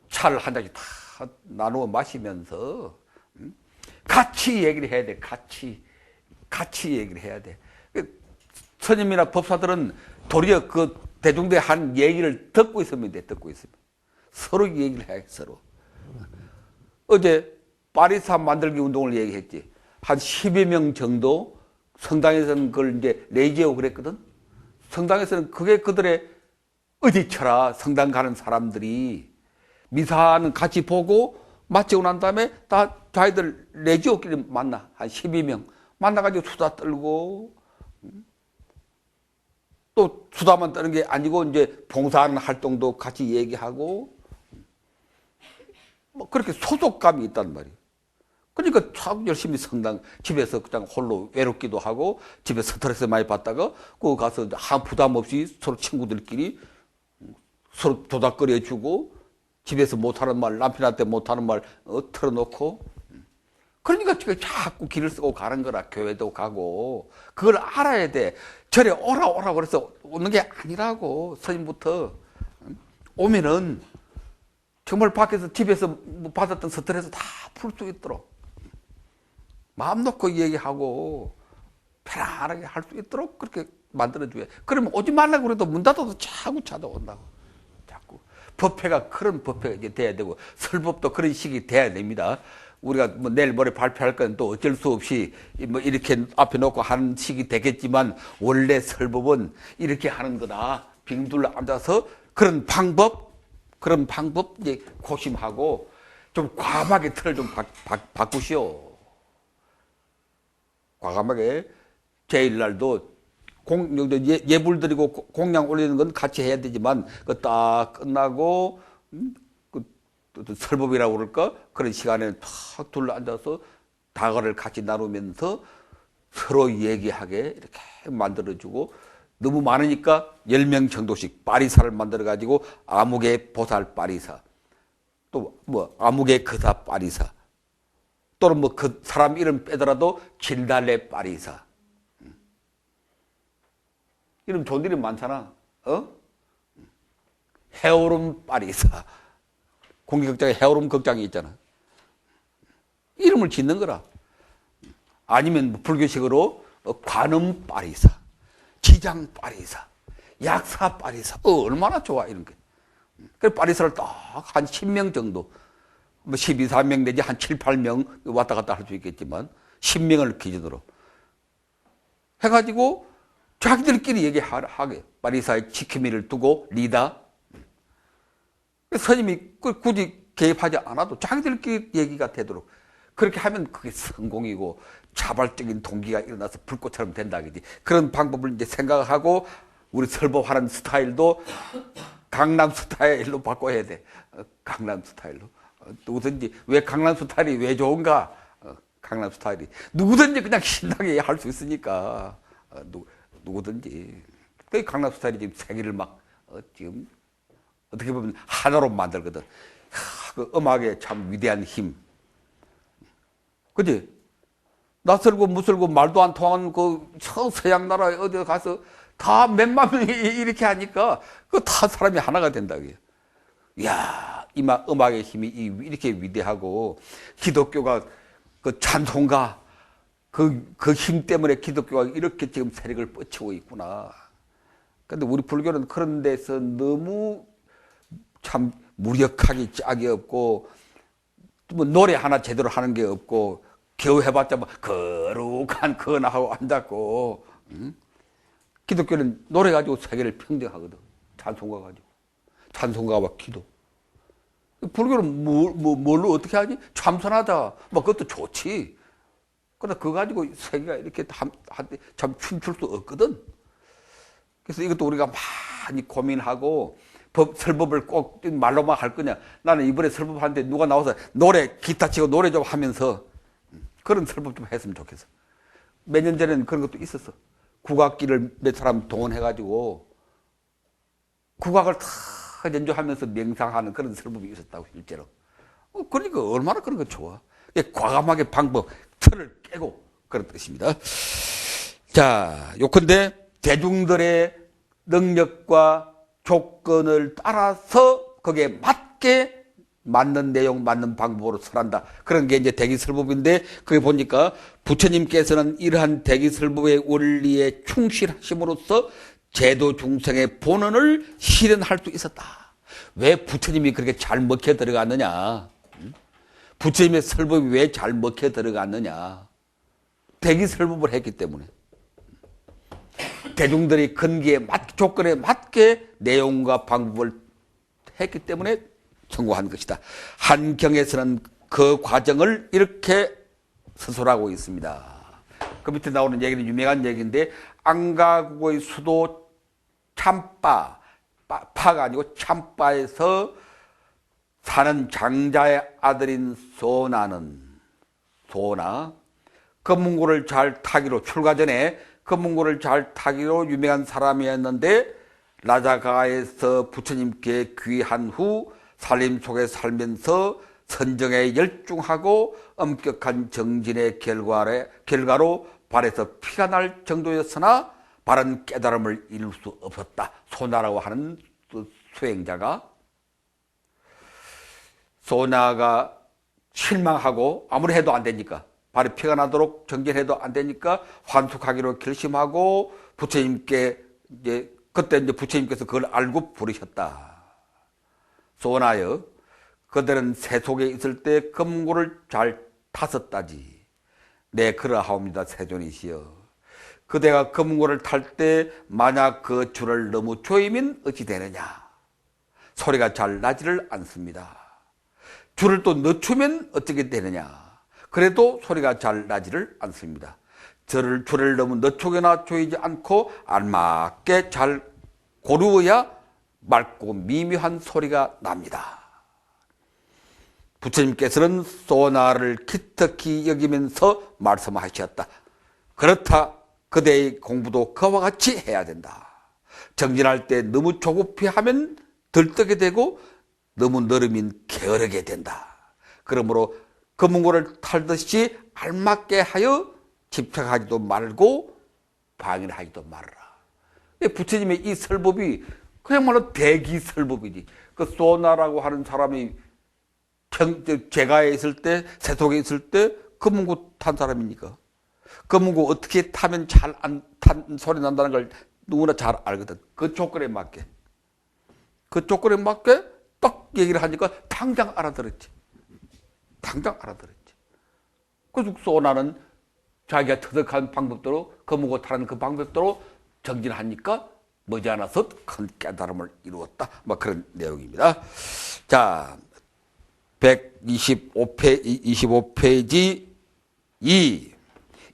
차를 한 잔씩 다 나누어 마시면서, 같이 얘기를 해야 돼, 같이 얘기를 해야 돼. 스님이나 법사들은 도리어 그 대중들의 한 얘기를 듣고 있으면 돼, 듣고 있으면. 서로 얘기를 해야 돼, 서로. 어제 파리사 만들기 운동을 얘기했지. 한 10여 명 정도 성당에서는 그걸 이제 레이지오 그랬거든. 성당에서는 그게 그들의 의지처라. 성당 가는 사람들이 미사는 같이 보고 마치고 난 다음에 다 자기들 레지오끼리 만나. 한 12명 만나가지고 수다 떨고, 또 수다만 떠는 게 아니고 이제 봉사하는 활동도 같이 얘기하고, 그렇게 소속감이 있단 말이에요. 그러니까 참 열심히 성당, 집에서 그냥 홀로 외롭기도 하고, 집에 스트레스 많이 받다가, 그 가서 한 부담 없이 서로 친구들끼리 서로 도닥거려 주고, 집에서 못하는 말, 남편한테 못하는 말 털어놓고. 그러니까 지금 자꾸 길을 쓰고 가는 거라. 교회도 가고. 그걸 알아야 돼. 절에 오라 그래서 오는 게 아니라고. 스님부터 오면은 정말 밖에서 집에서 받았던 스트레스 다 풀 수 있도록 마음 놓고 얘기하고 편안하게 할 수 있도록 그렇게 만들어줘야. 그러면 오지 말라고 그래도 문 닫아도 자꾸 찾아온다고. 자꾸. 법회가 그런 법회가 이제 돼야 되고, 설법도 그런 식이 돼야 됩니다. 우리가 내일 모레 발표할 건 또 어쩔 수 없이 이렇게 앞에 놓고 하는 식이 되겠지만, 원래 설법은 이렇게 하는 거다. 빙둘러 앉아서 그런 방법 이제 고심하고 좀 과감하게 틀을 좀 바꾸시오. 과감하게. 제일날도 예불 드리고 공양 올리는 건 같이 해야 되지만, 그 딱 끝나고, 설법이라고 그럴까? 그런 시간에 탁 둘러 앉아서 다과를 같이 나누면서 서로 얘기하게 이렇게 만들어주고, 너무 많으니까 10명 정도씩 파리사를 만들어가지고, 아무개 보살 파리사, 또 아무개 거사 파리사, 또는 그 사람 이름 빼더라도 진달래 파리사. 이름 좋은 이름 많잖아. 해오름 파리사. 공기극장에 해오름 극장이 있잖아. 이름을 짓는 거라. 아니면 불교식으로 관음 파리사, 지장 파리사, 약사 파리사. 얼마나 좋아, 이런 게. 그래서 파리사를 딱 한 10명 정도, 12, 3명 내지 한 7, 8명 왔다 갔다 할 수 있겠지만, 10명을 기준으로 해가지고 자기들끼리 얘기하게. 파리사의 지킴이를 두고 리다. 스님이 굳이 개입하지 않아도 자기들끼리 얘기가 되도록 그렇게 하면 그게 성공이고 자발적인 동기가 일어나서 불꽃처럼 된다겠지. 그런 방법을 이제 생각하고 우리 설법하는 스타일도 강남 스타일로 바꿔야 돼. 강남 스타일로. 누구든지 왜 강남 스타일이 왜 좋은가? 강남 스타일이 누구든지 그냥 신나게 할 수 있으니까. 누구든지. 그 강남 스타일이 지금 세계를 막 지금 어떻게 보면 하나로 만들거든. 그 음악의 참 위대한 힘. 그지? 낯설고 무설고 말도 안 통하는 그 서양 나라에 어디 가서 다 몇만 명이 이렇게 하니까 그 다 사람이 하나가 된다. 이야, 음악의 힘이 이렇게 위대하고 기독교가 그 찬송가 그 힘 때문에 기독교가 이렇게 지금 세력을 뻗치고 있구나. 근데 우리 불교는 그런 데서 너무 참 무력하기 짝이 없고, 뭐 노래 하나 제대로 하는 게 없고, 겨우 해봤자 뭐 거룩한 거나 하고 앉았고, 응? 기독교는 노래 가지고 세계를 평등하거든. 찬송가 가지고. 찬송가와 기도. 불교는 뭘로 어떻게 하지? 참선하자. 뭐 그것도 좋지. 그러나 그거 가지고 세계가 이렇게 참 춤출 수 없거든. 그래서 이것도 우리가 많이 고민하고, 설법을 꼭 말로만 할 거냐. 나는 이번에 설법하는데 누가 나와서 노래, 기타 치고 노래 좀 하면서 그런 설법 좀 했으면 좋겠어. 몇 년 전에는 그런 것도 있었어. 국악기를 몇 사람 동원해가지고 국악을 다 연주하면서 명상하는 그런 설법이 있었다고, 실제로. 그러니까 얼마나 그런 거 좋아. 과감하게 방법, 틀을 깨고 그런 뜻입니다. 자, 요컨대 대중들의 능력과 조건을 따라서 거기에 맞게 맞는 내용, 맞는 방법으로 설한다. 그런 게 이제 대기설법인데, 그게 보니까 부처님께서는 이러한 대기설법의 원리에 충실하심으로써 제도 중생의 본원을 실현할 수 있었다. 왜 부처님이 그렇게 잘 먹혀 들어갔느냐? 부처님의 설법이 왜 잘 먹혀 들어갔느냐? 대기설법을 했기 때문에. 대중들이 근기에 조건에 맞게 내용과 방법을 했기 때문에 성공한 것이다. 한경에서는 그 과정을 이렇게 서술하고 있습니다. 그 밑에 나오는 얘기는 유명한 얘기인데, 안가국의 수도 참바, 파가 아니고 참바에서 사는 장자의 아들인 소나 검문고를 잘 타기로, 출가 전에 검문고를 잘 타기로 유명한 사람이었는데, 라자가에서 부처님께 귀한 후 살림 속에 살면서 선정에 열중하고 엄격한 정진의 결과로 발에서 피가 날 정도였으나 바른 깨달음을 이룰 수 없었다. 소나라고 하는 수행자가, 소나가 실망하고 아무리 해도 안 되니까, 발에 피가 나도록 정진해도 안 되니까 환숙하기로 결심하고 부처님께 그때 부처님께서 그걸 알고 부르셨다. 소나여, 그들은 세속에 있을 때 검고를 잘 탔었다지. 네, 그러하옵니다, 세존이시여. 그대가 검고를 탈 때 만약 그 줄을 너무 조이면 어찌 되느냐? 소리가 잘 나지를 않습니다. 줄을 또 늦추면 어떻게 되느냐? 그래도 소리가 잘 나지를 않습니다. 줄을 너무 늦추거나 조이지 않고 알맞게 잘 고르어야 맑고 미묘한 소리가 납니다. 부처님께서는 소나를 기특히 여기면서 말씀하셨다. 그렇다. 그대의 공부도 그와 같이 해야 된다. 정진할 때 너무 조급히 하면 들뜨게 되고 너무 너르면 게으르게 된다. 그러므로 검은고를 탈듯이 알맞게 하여 집착하지도 말고 방해하지도 말아라. 부처님의 이 설법이 그야말로 대기설법이지. 그 소나라고 하는 사람이 제가에 있을 때, 세속에 있을 때 검은고 탄 사람이니까. 검은고 어떻게 타면 잘 안 탄 소리 난다는 걸 누구나 잘 알거든. 그 조건에 맞게. 그 조건에 맞게 딱 얘기를 하니까 당장 알아들었지. 당장 알아들었지. 그래서 소나는 자기가 터득한 방법대로, 검은고 타는 그 방법대로 정진하니까 머지않아서 큰 깨달음을 이루었다. 뭐 그런 내용입니다. 자, 25페이지 2.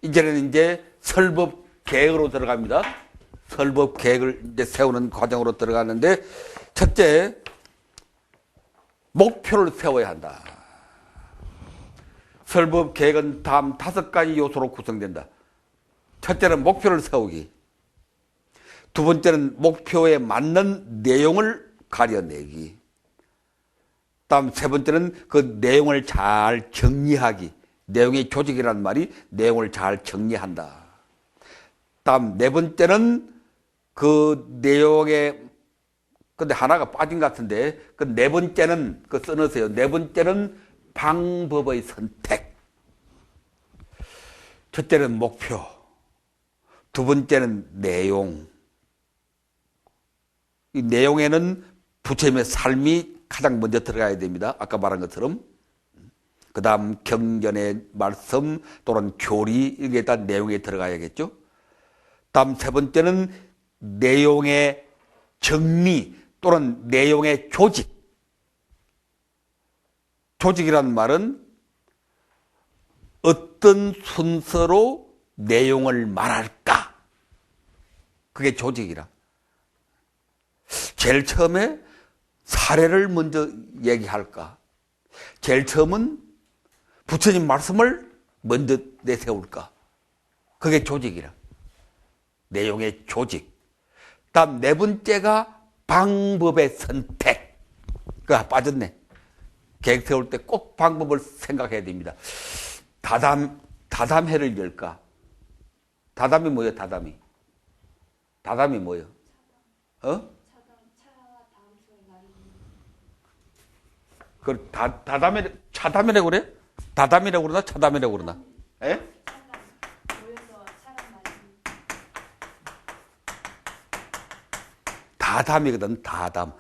이제는 이제 설법 계획으로 들어갑니다. 설법 계획을 이제 세우는 과정으로 들어가는데, 첫째, 목표를 세워야 한다. 설법 계획은 다음 5가지 요소로 구성된다. 첫째는 목표를 세우기. 두 번째는 목표에 맞는 내용을 가려내기. 다음 세 번째는 그 내용을 잘 정리하기. 내용의 조직이라는 말이 내용을 잘 정리한다. 다음 네 번째는 그 내용에, 근데 하나가 빠진 것 같은데, 그 네 번째는, 그 써놓으세요. 네 번째는 방법의 선택. 첫째는 목표, 두 번째는 내용. 이 내용에는 부처님의 삶이 가장 먼저 들어가야 됩니다. 아까 말한 것처럼. 그 다음 경전의 말씀 또는 교리, 이게 다 내용에 들어가야겠죠. 다음 세 번째는 내용의 정리 또는 내용의 조직. 조직이라는 말은 어떤 순서로 내용을 말할까? 그게 조직이라. 제일 처음에 사례를 먼저 얘기할까? 제일 처음은 부처님 말씀을 먼저 내세울까? 그게 조직이라. 내용의 조직. 다음 네 번째가 방법의 선택. 그거 빠졌네. 계획 세울 때 꼭 방법을 생각해야 됩니다. 다담회를 열까? 다담이 뭐예요, 다담이? 다담이 뭐예요? 그 다담회, 차담회라고 그래? 다담이라고 그러나 차담이라고 그러나? 예? 다담이거든, 다담.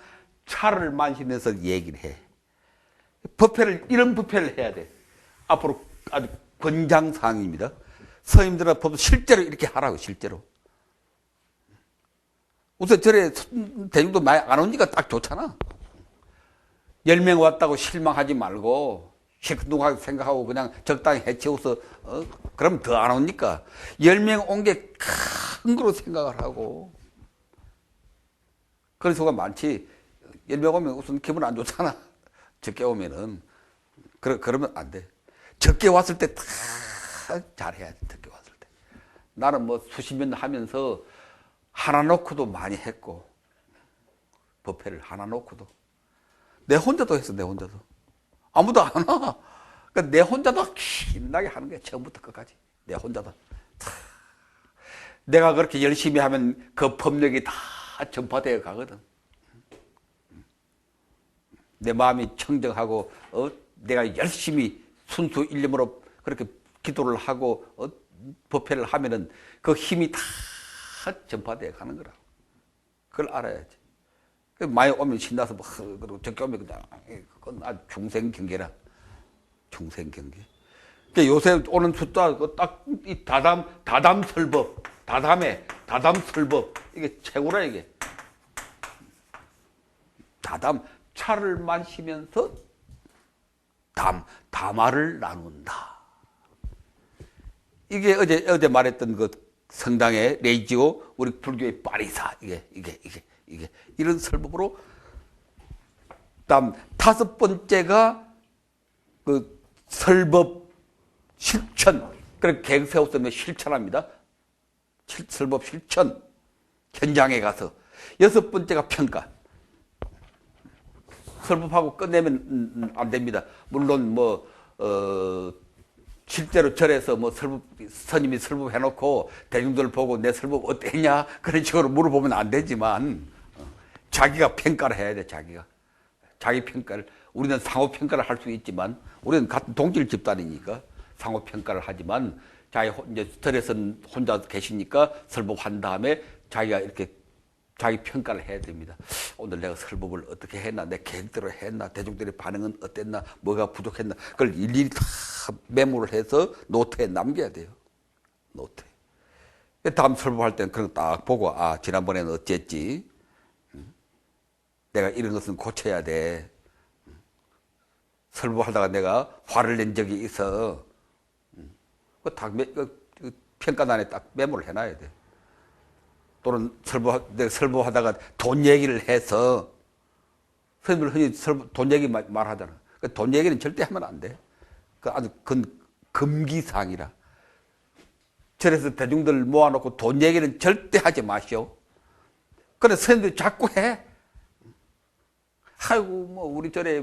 차를 마시면서 얘기를 해. 이런 법회를 해야 돼. 앞으로 아주 권장사항입니다. 스님들은 법 실제로 이렇게 하라고, 실제로. 우선 절에 대중도 많이 안 오니까 딱 좋잖아. 10명 왔다고 실망하지 말고, 시큰둥하게 생각하고 그냥 적당히 해치워서, 그럼 더 안 오니까. 10명 온 게 큰 거로 생각을 하고. 그런 수가 많지. 10명 오면 우선 기분 안 좋잖아. 적게 오면은. 그러면 안 돼. 적게 왔을 때 다 잘해야 돼, 적게 왔을 때. 나는 뭐 수십 년 하면서 하나 놓고도 많이 했고, 법회를 하나 놓고도. 내 혼자도 했어, 내 혼자도. 아무도 안 와. 그러니까 내 혼자도 신나게 하는 거야, 처음부터 끝까지. 내 혼자도. 내가 그렇게 열심히 하면 그 법력이 다 전파되어 가거든. 내 마음이 청정하고, 내가 열심히 순수 일념으로 그렇게 기도를 하고, 법회를 하면은 그 힘이 다 전파되어 가는 거라고. 그걸 알아야지. 많이 오면 신나서, 그리고 적게 오면 그냥, 그건 아주 중생경계라. 중생경계. 그러니까 요새 오는 숫자, 딱, 이 다담설법, 다담설법. 이게 최고라, 이게. 차를 마시면서 담화를 나눈다. 이게 어제 말했던 그 성당의 레이지오, 우리 불교의 파리사, 이게 이런 설법으로. 다음 다섯 번째가 그 설법 실천. 그래 계획 세웠으면 실천합니다. 설법 실천. 현장에 가서. 여섯 번째가 평가. 설법하고 끝내면 안 됩니다. 물론 실제로 절에서 스님이 설법해놓고 대중들 보고 내 설법 어땠냐 그런 식으로 물어보면 안 되지만, 자기가 평가를 해야 돼. 자기 평가를. 우리는 상호 평가를 할 수 있지만, 우리는 같은 동질 집단이니까 상호 평가를 하지만, 이제 절에서 혼자 계시니까 설법한 다음에 자기가 이렇게 자기 평가를 해야 됩니다. 오늘 내가 설법을 어떻게 했나, 내 계획대로 했나, 대중들의 반응은 어땠나, 뭐가 부족했나, 그걸 일일이 다 메모를 해서 노트에 남겨야 돼요. 노트에. 다음 설법할 때는 그런 거 딱 보고, 지난번에는 어쨌지. 내가 이런 것은 고쳐야 돼. 설법하다가 내가 화를 낸 적이 있어. 평가단에 딱 메모를 해놔야 돼. 또는 내가 설법하다가 돈 얘기를 해서, 선생님들 흔히 돈 얘기 말하잖아. 돈 얘기는 절대 하면 안 돼. 아주 금기사항이라. 절에서 대중들 모아놓고 돈 얘기는 절대 하지 마시오. 그래, 선생님들이 자꾸 해. 아이고, 우리 절에,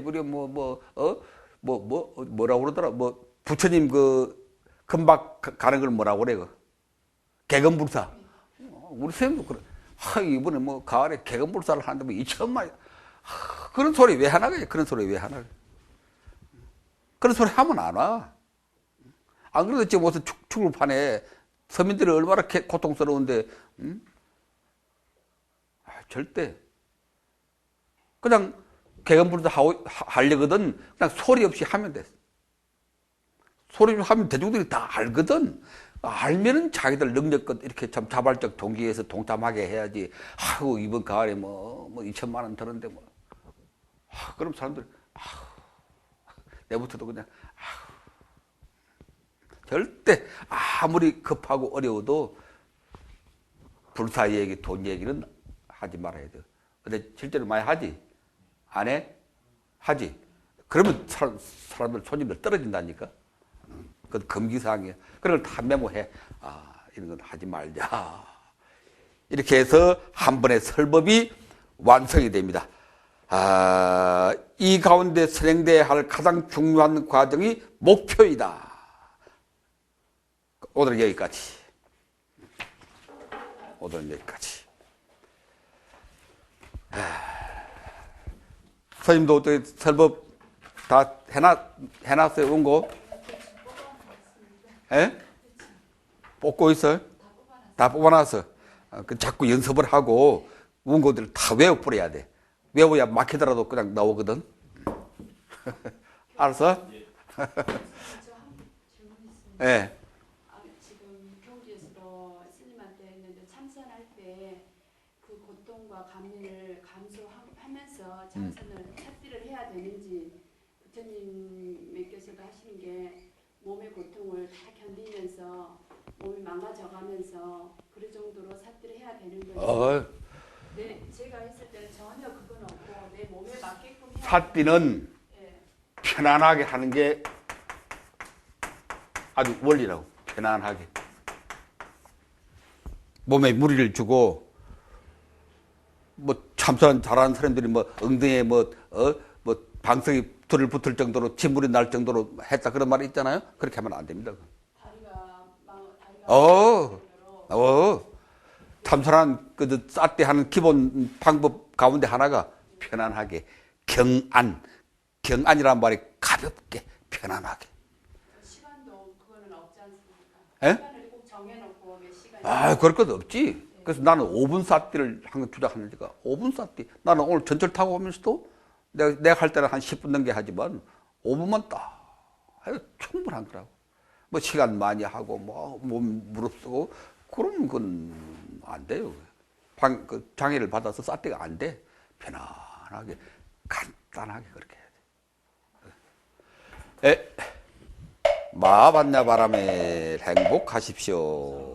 뭐라고 그러더라. 부처님 금박 가는 걸 뭐라고 그래. 개건불사. 우리 선생님도 그래. 이번에 가을에 개건불사를 하는데 2천만. 그런 소리 왜 하나 그래? 그런 소리 왜 하나 그래? 그런 소리 하면 안 와. 안 그래도 지금 와서 죽을 판에 서민들이 얼마나 고통스러운데, 절대. 그냥 개건 부르다 하려거든. 그냥 소리 없이 하면 돼. 소리 없이 하면 대중들이 다 알거든. 알면은 자기들 능력껏 이렇게 참 자발적 동기에서 동참하게 해야지. 아이고, 이번 가을에 뭐 2천만 원 드는데 뭐. 그럼 사람들이, 내부터도 그냥, 절대 아무리 급하고 어려워도 불사 얘기, 돈 얘기는 하지 말아야 돼요. 근데 실제로 많이 하지? 안 해? 하지? 그러면 사람들, 손님들 떨어진다니까? 그건 금기사항이야. 그런 걸 다 메모해. 이런 건 하지 말자. 이렇게 해서 한 번의 설법이 완성이 됩니다. 이 가운데 선행돼야 할 가장 중요한 과정이 목표이다. 오늘은 여기까지. 선생님도 어떻게 설법 다 해놨어요, 원고? 예? 뽑고 있어요? 다 뽑아놨어. 자꾸 연습을 하고 원고들 다 외워버려야 돼. 외워야 막히더라도 그냥 나오거든. 알았어? 예. 지금 경주에서도 스님한테 했는데 참선할 때 그 고통과 감리를 감수하면서 참선을 찾기를 해야 되는지 부처님께서도 하시는 게 몸의 고통을 다 견디면서 몸이 망가져가면서 그 정도로 삿대를 해야 되는 거죠. 네, 제가 했을 때는 전혀 그건 없고 내 몸에 맞게끔 해야 삿띠는 편안하게 하는 게 아주 원리라고. 편안하게. 몸에 무리를 주고 뭐 참선 잘하는 사람들이 뭐 엉덩이에 뭐 방석이 불을 붙을 정도로 진물이 날 정도로 했다 그런 말이 있잖아요. 그렇게 하면 안 됩니다. 참선한 그 삿대 하는 기본 방법 가운데 하나가 편안하게 경안이란 말이 가볍게 편안하게. 시간도 그거는 없지 않습니까? 예? 시간을 꼭 정해놓고 몇 시간. 그럴 것 없지. 그래서 나는 5분 삿대를 항상 주장하는데가 5분 삿대. 나는 오늘 전철 타고 오면서도 내가 할 때는 한 10분 넘게 하지만 5분만 딱 해도 충분한 거라고. 뭐 시간 많이 하고 뭐 몸 무릎 쓰고 그런 건 안 돼요. 그 장애를 받아서 삿대가 안 돼. 편안하게 간단하게 그렇게 해야 돼. 마반야 바람에 행복하십시오.